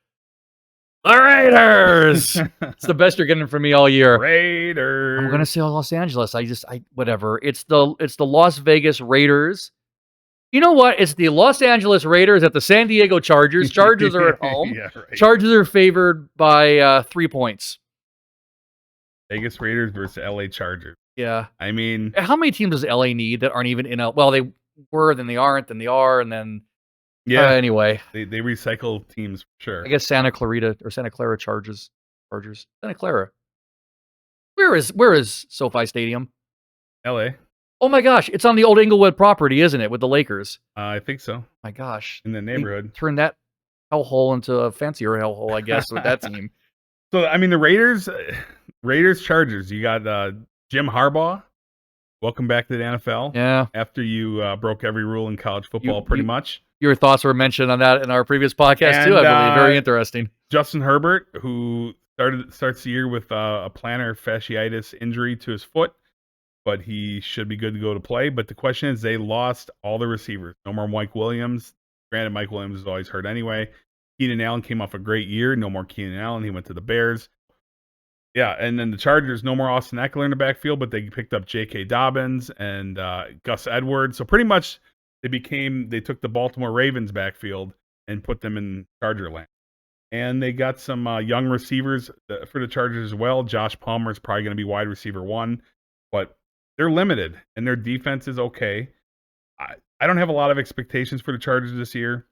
The Raiders. It's the best you're getting from me all year. Raiders. I'm going to say Los Angeles. Whatever. It's the Las Vegas Raiders. You know what? It's the Los Angeles Raiders at the San Diego Chargers. Chargers are at home. Yeah, right. Chargers are favored by 3 points. Vegas Raiders versus LA Chargers. Yeah. I mean, how many teams does LA need that aren't even in a... Well, they were, then they aren't, then they are, and then... Yeah. Anyway. They recycle teams, for sure. I guess Santa Clara Chargers. Santa Clara. Where is SoFi Stadium? LA. Oh my gosh, it's on the old Inglewood property, isn't it, with the Lakers? I think so. My gosh. In the neighborhood. Turn that hellhole into a fancier hellhole, I guess, with that team. So, I mean, the Raiders, Chargers. You got Jim Harbaugh. Welcome back to the NFL. Yeah. After you broke every rule in college football, pretty much. Your thoughts were mentioned on that in our previous podcast, too, I believe. Very interesting. Justin Herbert, who starts the year with a plantar fasciitis injury to his foot, but he should be good to go to play. But the question is, they lost all the receivers. No more Mike Williams. Granted, Mike Williams is always hurt anyway. Keenan Allen came off a great year. No more Keenan Allen. He went to the Bears. Yeah, and then the Chargers, no more Austin Eckler in the backfield, but they picked up J.K. Dobbins and Gus Edwards. So pretty much they took the Baltimore Ravens backfield and put them in Charger land. And they got some young receivers for the Chargers as well. Josh Palmer is probably going to be wide receiver 1, but they're limited, and their defense is okay. I don't have a lot of expectations for the Chargers this year.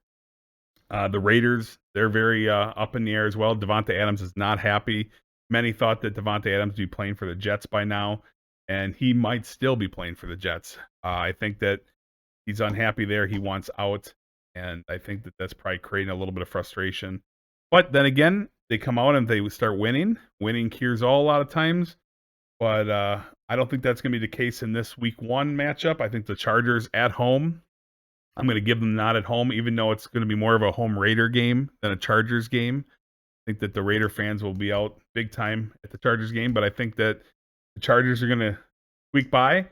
The Raiders, they're very up in the air as well. Devontae Adams is not happy. Many thought that Devontae Adams would be playing for the Jets by now, and he might still be playing for the Jets. I think that he's unhappy there. He wants out, and I think that that's probably creating a little bit of frustration. But then again, they come out and they start winning. Winning cures all a lot of times. But I don't think that's going to be the case in this week 1 matchup. I think the Chargers at home, I'm going to give them not at home, even though it's going to be more of a home Raider game than a Chargers game. I think that the Raider fans will be out big time at the Chargers game, but I think that the Chargers are going to squeak by.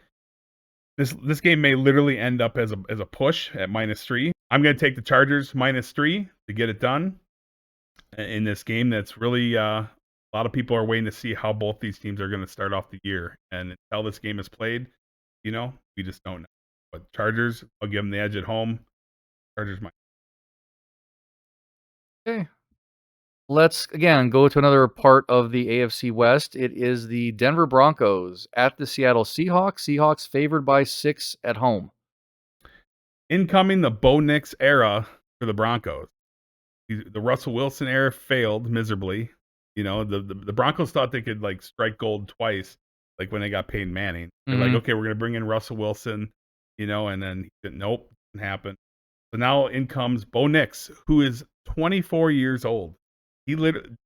This game may literally end up as a push at -3. I'm going to take the Chargers -3 to get it done in this game. That's really a lot of people are waiting to see how both these teams are going to start off the year, and until this game is played, we just don't know. But Chargers, I'll give them the edge at home. Chargers might. Okay. Let's, again, go to another part of the AFC West. It is the Denver Broncos at the Seattle Seahawks. Seahawks favored by 6 at home. Incoming the Bo Nix era for the Broncos. The Russell Wilson era failed miserably. The Broncos thought they could strike gold twice, like when they got Peyton Manning. They're like, okay, we're going to bring in Russell Wilson, and then nope, didn't happen. So now in comes Bo Nix, who is 24 years old.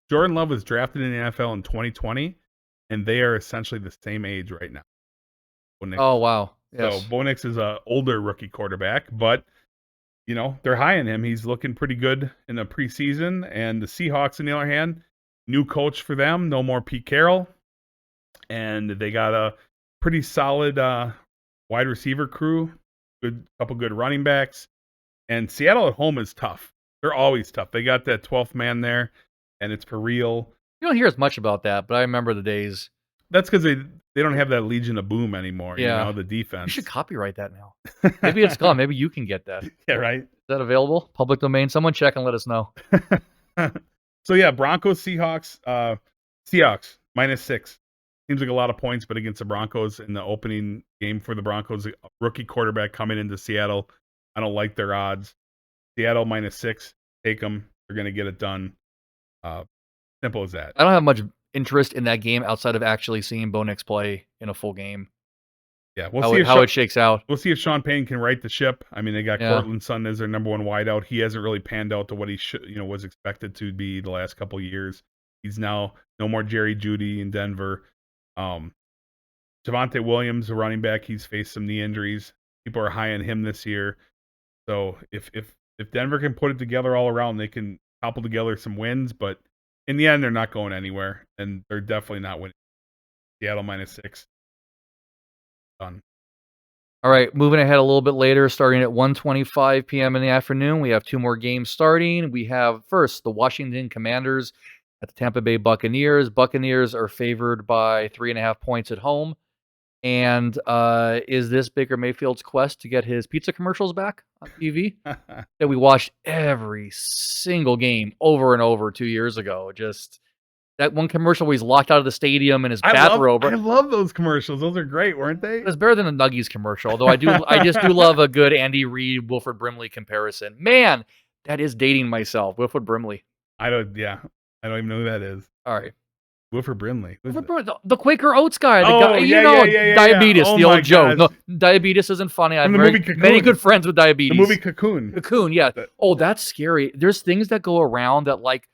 Jordan Love was drafted in the NFL in 2020, and they are essentially the same age right now. Oh, wow. Yes. So Bo Nix is an older rookie quarterback, but they're high on him. He's looking pretty good in the preseason. And the Seahawks, on the other hand, new coach for them. No more Pete Carroll. and they got a pretty solid wide receiver crew, couple good running backs. And Seattle at home is tough. They're always tough. They got that 12th man there, and it's for real. You don't hear as much about that, but I remember the days. That's because they don't have that Legion of Boom anymore. Yeah. The defense. You should copyright that now. Maybe it's gone. Maybe you can get that. Yeah, right. Is that available? Public domain? Someone check and let us know. So yeah, Broncos, Seahawks. Seahawks -6. Seems like a lot of points, but against the Broncos in the opening game for the Broncos, a rookie quarterback coming into Seattle. I don't like their odds. Seattle -6. Take them. They're going to get it done. Simple as that. I don't have much interest in that game outside of actually seeing Bo Nix play in a full game. Yeah, we'll see how it shakes out. We'll see if Sean Payton can right the ship. I mean, they got Cortland Sutton as their number one wideout. He hasn't really panned out to what he was expected to be the last couple of years. He's now no more Jerry Jeudy in Denver. Javonte Williams, a running back, he's faced some knee injuries. People are high on him this year. So if Denver can put it together all around, they can cobble together some wins. But in the end, they're not going anywhere, and they're definitely not winning. Seattle -6. Done. All right, moving ahead a little bit later, starting at 1:25 p.m. in the afternoon, we have two more games starting. We have first the Washington Commanders at the Tampa Bay Buccaneers. Buccaneers are favored by 3.5 points at home. And is this Baker Mayfield's quest to get his pizza commercials back on TV that we watched every single game over and over 2 years ago? Just that one commercial where he's locked out of the stadium in his bathrobe. I love those commercials. Those are great, weren't they? It's better than the Nuggies commercial, although I just do love a good Andy Reid, Wilford Brimley comparison. Man, that is dating myself. Wilford Brimley. I don't even know who that is. All right. Wilford Brimley. The Quaker Oats guy. Diabetes, the old joke. No, diabetes isn't funny. I have many good friends with diabetes. The movie Cocoon. Cocoon, yeah. Oh, that's scary. There's things that go around that, like,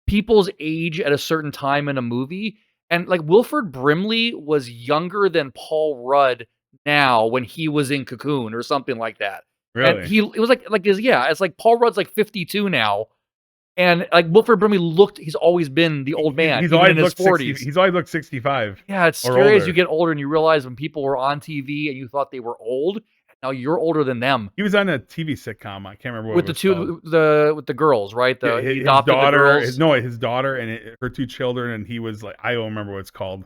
people's age at a certain time in a movie. And, like, Wilford Brimley was younger than Paul Rudd now when he was in Cocoon or something like that. Really? And it was it's like Paul Rudd's like 52 now. And like Wilford Brimley he's always been the old man. He's always in his 40s. He's always looked 65. Yeah, it's scary as you get older and you realize when people were on TV and you thought they were old, now you're older than them. He was on a TV sitcom. I can't remember what with the girls, right? His daughter. His daughter and her two children, and he was like, I don't remember what it's called.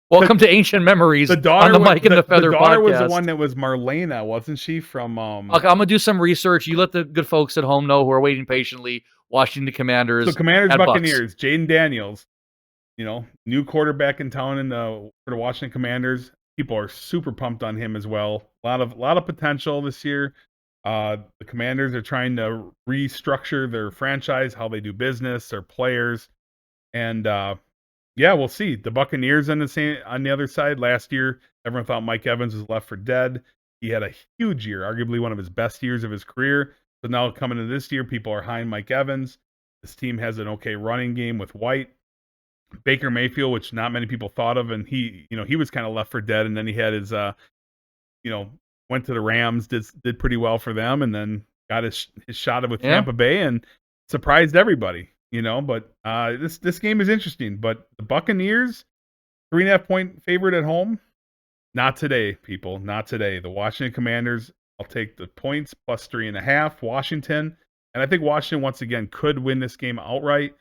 Welcome to Ancient Memories. The daughter on the Mike and the Feather The daughter podcast. was the one that was Marlena, wasn't she? From Okay, I'm gonna do some research. You let the good folks at home know who are waiting patiently. Washington Commanders. So Commanders, Buccaneers. Jaden Daniels, new quarterback in town for the Washington Commanders. People are super pumped on him as well. A lot of potential this year. The Commanders are trying to restructure their franchise, how they do business, their players, and yeah, we'll see. The Buccaneers on the other side. Last year, everyone thought Mike Evans was left for dead. He had a huge year, arguably one of his best years of his career. So now coming into this year, people are high on Mike Evans. This team has an okay running game with White. Baker Mayfield, which not many people thought of, and he was kind of left for dead, and then he had his went to the Rams, did pretty well for them, and then got his shot with Tampa Bay and surprised everybody. But this game is interesting. But the Buccaneers, 3.5 point favorite at home. Not today, people. Not today. The Washington Commanders, I'll take the points plus 3.5. Washington, and I think Washington once again could win this game outright,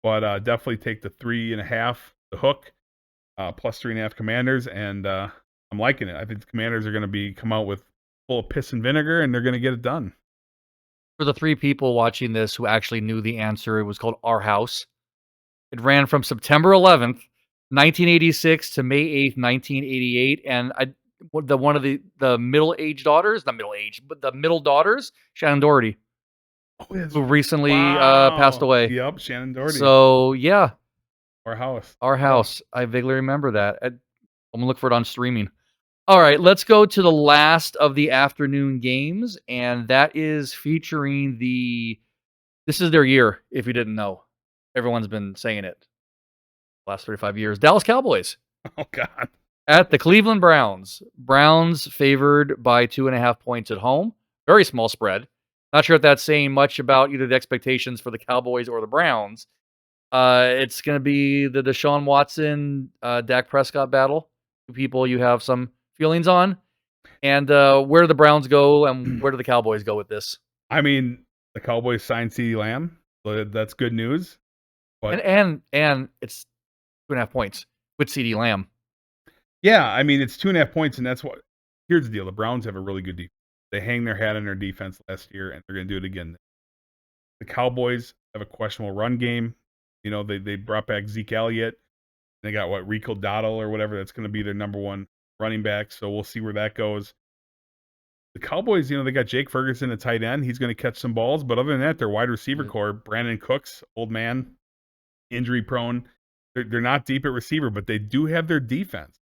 but definitely take the 3.5, the hook, plus 3.5 Commanders, and I'm liking it. I think the Commanders are going to come out with full of piss and vinegar, and they're going to get it done. For the three people watching this who actually knew the answer, it was called Our House. It ran from September 11th, 1986 to May 8th, 1988. And one of the middle-aged daughters, not middle-aged, but the middle daughters, Shannon Doherty, who recently passed away. Yep, Shannon Doherty. So, yeah. Our House. Our House. I vaguely remember that. I'm going to look for it on streaming. All right, let's go to the last of the afternoon games, and that is featuring this is their year, if you didn't know. Everyone's been saying it the last 35 years. Dallas Cowboys. Oh, God. At the Cleveland Browns. Browns favored by 2.5 points at home. Very small spread. Not sure if that's saying much about either the expectations for the Cowboys or the Browns. It's gonna be the Deshaun Watson, Dak Prescott battle. Two people you have some feelings on. And, where do the Browns go and where do the Cowboys go with this? I mean, the Cowboys signed CeeDee Lamb, so that's good news. But And it's 2.5 points with CeeDee Lamb. yeah, I mean, it's 2.5 points, and that's what. Here's the deal: the Browns have a really good defense. They hang their hat on their defense last year, and they're going to do it again. The Cowboys have a questionable run game. You know, they brought back Zeke Elliott. They got Rico Dottle or whatever. That's going to be their number one running back. So we'll see where that goes. The Cowboys, they got Jake Ferguson at tight end. He's going to catch some balls, but other than that, their wide receiver core, Brandon Cooks, old man, injury prone. They're not deep at receiver, but they do have their defense.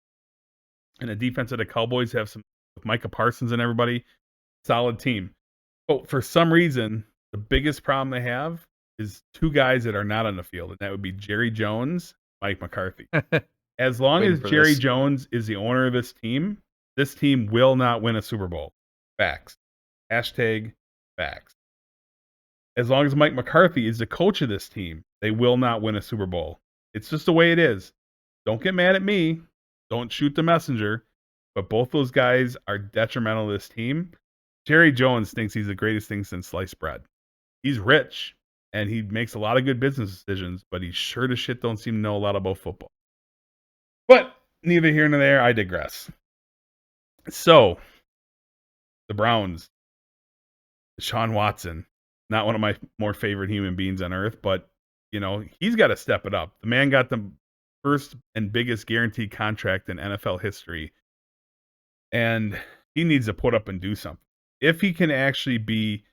And the defense of the Cowboys have some with Micah Parsons and everybody, solid team. But for some reason, the biggest problem they have is two guys that are not on the field, and that would be Jerry Jones, Mike McCarthy. As long as Jerry Jones is the owner of this team will not win a Super Bowl. Facts. Hashtag facts. As long as Mike McCarthy is the coach of this team, they will not win a Super Bowl. It's just the way it is. Don't get mad at me. Don't shoot the messenger. But both those guys are detrimental to this team. Jerry Jones thinks he's the greatest thing since sliced bread. He's rich, and he makes a lot of good business decisions, but he sure as shit don't seem to know a lot about football. But neither here nor there, I digress. So, the Browns, Deshaun Watson, not one of my more favorite human beings on earth, but, he's got to step it up. The man got the first and biggest guaranteed contract in NFL history, and he needs to put up and do something. If he can actually be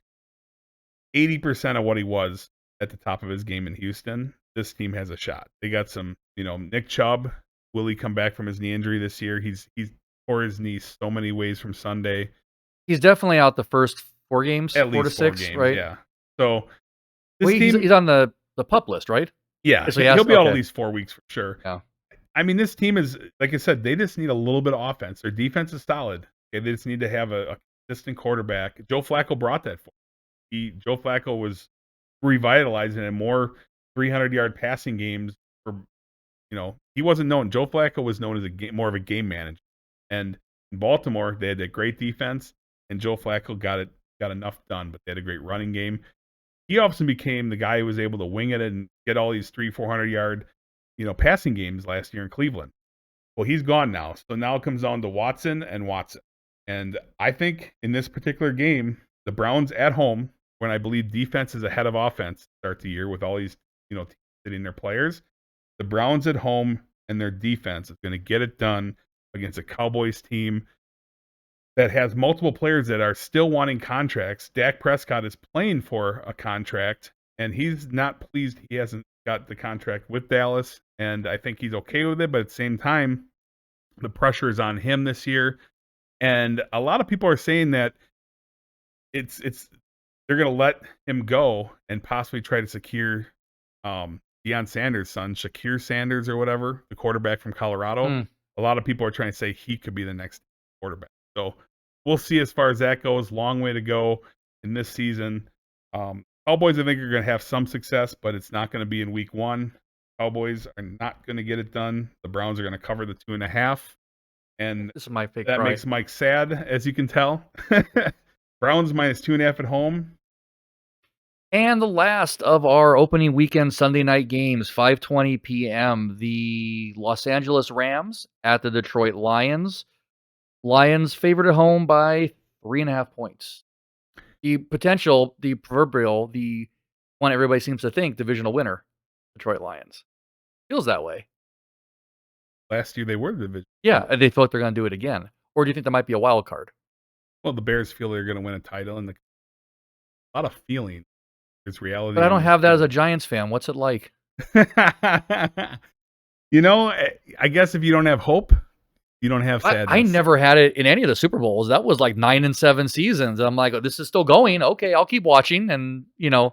80% of what he was at the top of his game in Houston, this team has a shot. They got some, Nick Chubb. Will he come back from his knee injury this year? He's tore his knee so many ways from Sunday. He's definitely out the first 4 games, at 4 least to 6, 4 games, right? Yeah. So this team, he's on the PUP list, right? Yeah, So he'll be out at least 4 weeks for sure. Yeah. I mean, this team is, like I said, they just need a little bit of offense. Their defense is solid. Okay, they just need to have a consistent quarterback. Joe Flacco brought that for them. Joe Flacco was revitalizing and more 300-yard passing games. He wasn't known. Joe Flacco was known as more of a game manager. And in Baltimore, they had that great defense, and Joe Flacco got enough done, but they had a great running game. He often became the guy who was able to wing it and get all these 300-400-yard, passing games last year in Cleveland. Well, he's gone now. So now it comes down to Watson and Watson. And I think in this particular game, the Browns at home, when I believe defense is ahead of offense to start the year with all these, sitting their players, the Browns at home and their defense is going to get it done against a Cowboys team that has multiple players that are still wanting contracts. Dak Prescott is playing for a contract, and he's not pleased he hasn't got the contract with Dallas, and I think he's okay with it, but at the same time, the pressure is on him this year, and a lot of people are saying that it's they're going to let him go and possibly try to secure Deion Sanders' son, Shakir Sanders or whatever, the quarterback from Colorado. A lot of people are trying to say he could be the next quarterback. So we'll see as far as that goes. Long way to go in this season. Cowboys, I think, are going to have some success, but it's not going to be in week 1. Cowboys are not going to get it done. The Browns are going to cover the 2.5. And this is my pick. That makes Mike sad, as you can tell. Browns minus 2.5 at home. And the last of our opening weekend Sunday night games, 5:20 p.m. The Los Angeles Rams at the Detroit Lions. Lions favored at home by 3.5 points. The proverbial, the one everybody seems to think, divisional winner, Detroit Lions. Feels that way. Last year they were the division. Yeah, and they feel like they're going to do it again. Or do you think there might be a wild card? Well, the Bears feel they're going to win a title, and a lot of feeling. It's reality. But I don't have that as a Giants fan. What's it like? I guess if you don't have hope, you don't have sadness. I never had it in any of the Super Bowls. That was like 9 and 7 seasons. And I'm like, oh, this is still going. Okay, I'll keep watching and,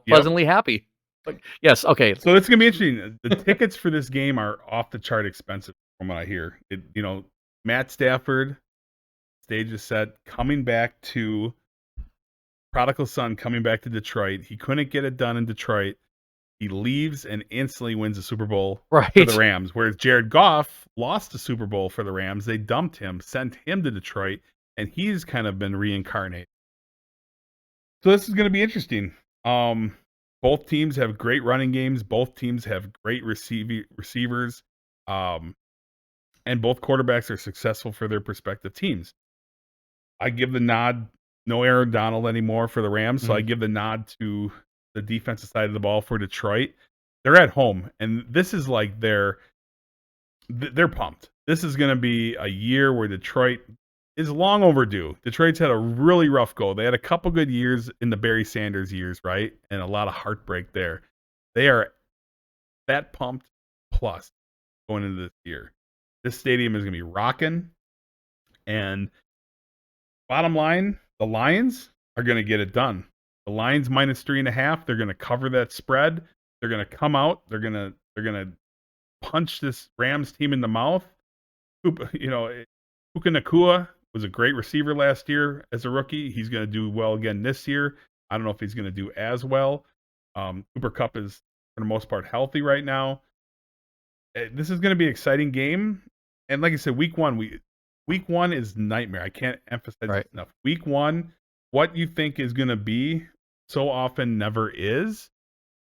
pleasantly happy. But yes, okay. So it's going to be interesting. The tickets for this game are off the chart expensive from what I hear. Matt Stafford, stage is set, coming back to prodigal son, coming back to Detroit. He couldn't get it done in Detroit. he leaves and instantly wins the Super Bowl for Right. the Rams. Whereas Jared Goff lost the Super Bowl for the Rams. They dumped him, sent him to Detroit, and he's kind of been reincarnated. So this is going to be interesting. Both teams have great running games. Both teams have great receivers. And both quarterbacks are successful for their respective teams. I give the nod, no Aaron Donald anymore for the Rams, so I give the nod to the defensive side of the ball for Detroit. They're at home, and this is like they're pumped. This is going to be a year where Detroit is long overdue. Detroit's had a really rough go. They had a couple good years in the Barry Sanders years, right? And a lot of heartbreak there. They are that pumped plus going into this year. This stadium is going to be rocking. And bottom line, the Lions are going to get it done. The Lions -3.5. They're going to cover that spread. They're going to come out. They're going to punch this Rams team in the mouth. You know, Puka Nacua was a great receiver last year as a rookie. He's going to do well again this year. I don't know if he's going to do as well. Cooper Kupp is, for the most part, healthy right now. This is going to be an exciting game. And like I said, week one is nightmare. I can't emphasize this enough. Week one, what you think is going to be so often never is,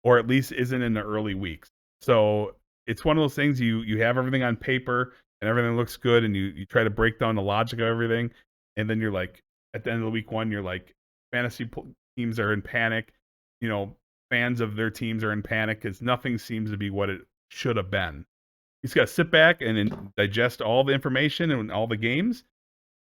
or at least isn't in the early weeks. So it's one of those things you have everything on paper and everything looks good, and you try to break down the logic of everything, and then you're like, at the end of the week one, you're like, fantasy teams are in panic. You know, fans of their teams are in panic because nothing seems to be what it should have been. You just got to sit back and digest all the information and all the games.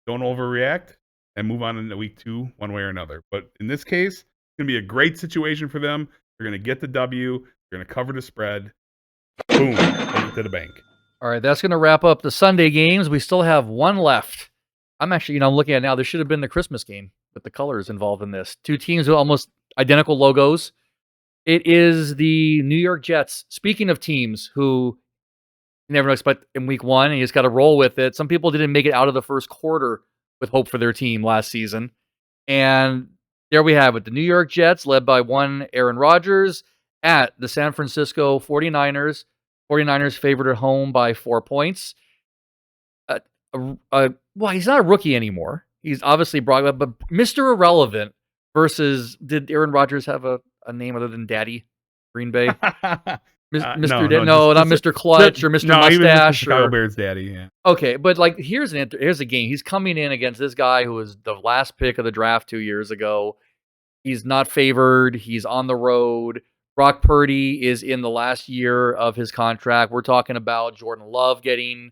Don't overreact and move on into week two one way or another. But in this case, it's going to be a great situation for them. They're going to get the W. They're going to cover the spread. Boom. Take it to the bank. All right, that's going to wrap up the Sunday games. We still have one left. I'm actually, looking at it now. This should have been the Christmas game with the colors involved in this. Two teams with almost identical logos. It is the New York Jets. Speaking of teams who you never expect in week one, and you just got to roll with it. Some people didn't make it out of the first quarter with hope for their team last season. And there we have it. The New York Jets, led by one Aaron Rodgers, at the San Francisco 49ers. 49ers favored at home by 4 points. Well, he's not a rookie anymore. He's obviously brought, but Mr. Irrelevant versus, did Aaron Rodgers have a name other than Daddy Green Bay? Mr. No, not Mr. Clutch or Mr. Mustache. He was Chicago Bears daddy, yeah. Okay, but like here's a game. He's coming in against this guy who was the last pick of the draft 2 years ago. He's not favored. He's on the road. Brock Purdy is in the last year of his contract. We're talking about Jordan Love getting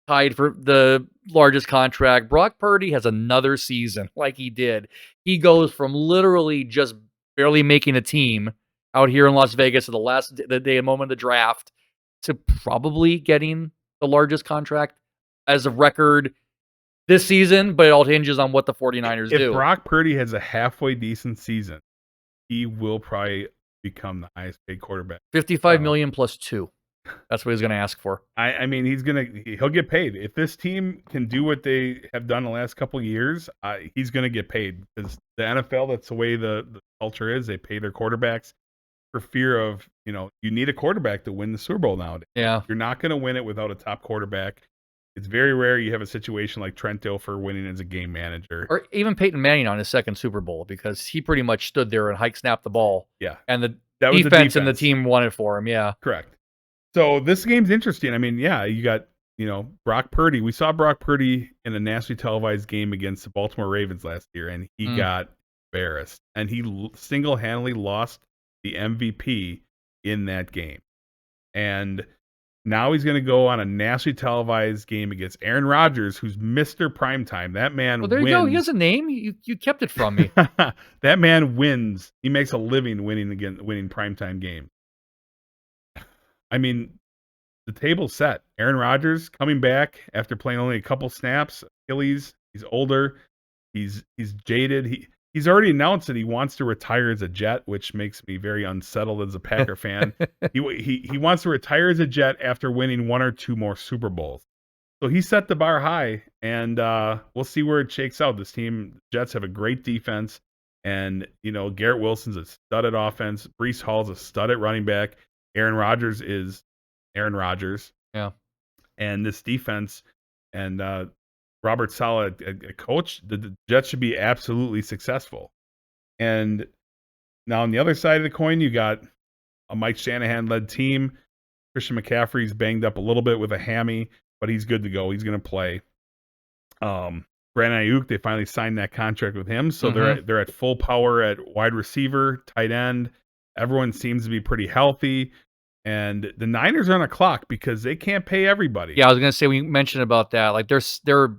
tied for the largest contract. Brock Purdy has another season like he did. He goes from literally just barely making a team out here in Las Vegas at the day and moment of the draft to probably getting the largest contract as a record this season, but it all hinges on what the 49ers do. If Brock Purdy has a halfway decent season, he will probably become the highest paid quarterback. $55 million plus 2. That's what he's going to ask for. I mean, he'll get paid. If this team can do what they have done the last couple of years, he's going to get paid because the NFL, that's the way the culture is. They pay their quarterbacks for fear of, you need a quarterback to win the Super Bowl nowadays. Yeah. You're not going to win it without a top quarterback. It's very rare you have a situation like Trent Dilfer winning as a game manager. Or even Peyton Manning on his second Super Bowl, because he pretty much stood there and snapped the ball. Yeah. And the defense and the team wanted for him. Yeah. Correct. So this game's interesting. I mean, yeah, you got, Brock Purdy. We saw Brock Purdy in a nationally televised game against the Baltimore Ravens last year, and he got embarrassed. And he single-handedly lost the MVP in that game. And now he's going to go on a nationally televised game against Aaron Rodgers, who's Mr. Primetime. That man wins. Well, there you go. He has a name. You kept it from me. That man wins. He makes a living winning primetime games. I mean, the table's set. Aaron Rodgers coming back after playing only a couple snaps. Achilles. He's older. He's jaded. He's already announced that he wants to retire as a Jet, which makes me very unsettled as a Packer fan. He wants to retire as a Jet after winning 1 or 2 more Super Bowls. So he set the bar high, and we'll see where it shakes out. This team, Jets, have a great defense. And, Garrett Wilson's a stud at offense. Breece Hall's a stud at running back. Aaron Rodgers is Aaron Rodgers. Yeah. And this defense and Robert Saleh, a coach, the Jets should be absolutely successful. And now on the other side of the coin, you got a Mike Shanahan-led team. Christian McCaffrey's banged up a little bit with a hammy, but he's good to go. He's going to play. Brandon Ayuk, they finally signed that contract with him, so they're at full power at wide receiver, tight end. Everyone seems to be pretty healthy, and the Niners are on a clock because they can't pay everybody. Yeah, I was going to say, we mentioned about that. Like, their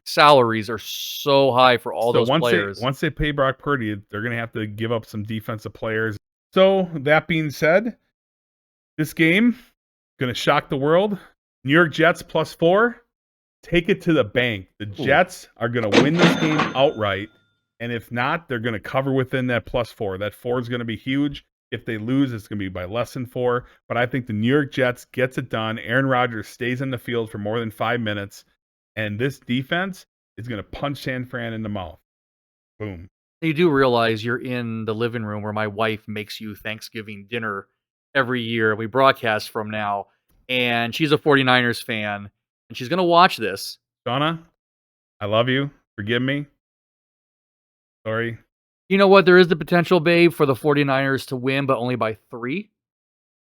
salaries are so high for all those players. Once they pay Brock Purdy, they're going to have to give up some defensive players. So that being said, this game going to shock the world. New York Jets +4. Take it to the bank. The Jets are going to win this game outright. And if not, they're going to cover within that +4. That 4 is going to be huge. If they lose, it's going to be by less than 4. But I think the New York Jets gets it done. Aaron Rodgers stays in the field for more than 5 minutes. And this defense is going to punch San Fran in the mouth. Boom. You do realize you're in the living room where my wife makes you Thanksgiving dinner every year. We broadcast from now. And she's a 49ers fan. And she's going to watch this. Shauna, I love you. Forgive me. Sorry. You know what? There is the potential, babe, for the 49ers to win, but only by 3.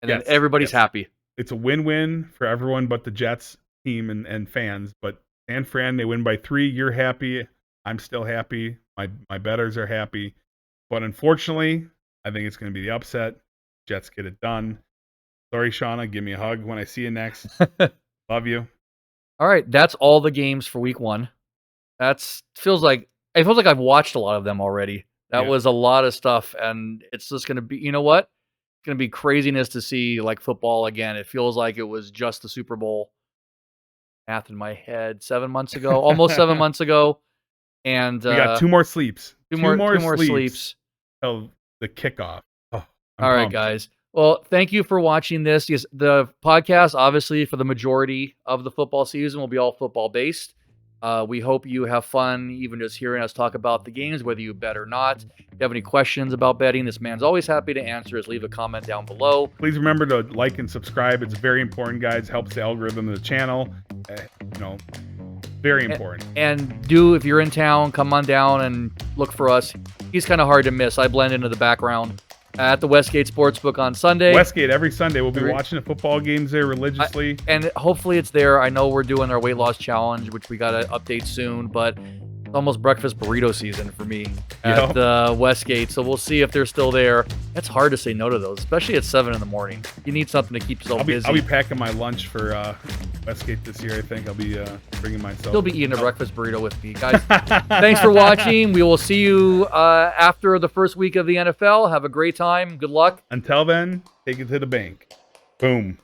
And then everybody's happy. It's a win-win for everyone but the Jets team and fans. But San Fran, they win by 3. You're happy. I'm still happy. My bettors are happy. But unfortunately, I think it's going to be the upset. Jets get it done. Sorry, Shauna. Give me a hug when I see you next. Love you. All right, that's all the games for week 1. It feels like I've watched a lot of them already. That was a lot of stuff, and it's just going to be, you know what? It's going to be craziness to see like football again. It feels like it was just the Super Bowl. Math in my head, 7 months ago, almost 7 months ago, and we got 2 more sleeps. Two more sleeps till the kickoff. All right, guys. Well, thank you for watching this. Yes, the podcast, obviously, for the majority of the football season will be all football-based. We hope you have fun even just hearing us talk about the games, whether you bet or not. If you have any questions about betting, this man's always happy to answer. Just leave a comment down below. Please remember to like and subscribe. It's very important, guys. Helps the algorithm of the channel. Very important. And if you're in town, come on down and look for us. He's kind of hard to miss. I blend into the background. At the Westgate Sportsbook on Sunday. Westgate every Sunday. We'll be watching the football games there religiously. And hopefully it's there. I know we're doing our weight loss challenge, which we got to update soon, but it's almost breakfast burrito season for me at the Westgate. So we'll see if they're still there. It's hard to say no to those, especially at 7 in the morning. You need something to keep yourself busy. I'll be packing my lunch for Westgate this year, I think. I'll be bringing myself. Still be eating a breakfast burrito with me. Guys, thanks for watching. We will see you after the first week of the NFL. Have a great time. Good luck. Until then, take it to the bank. Boom.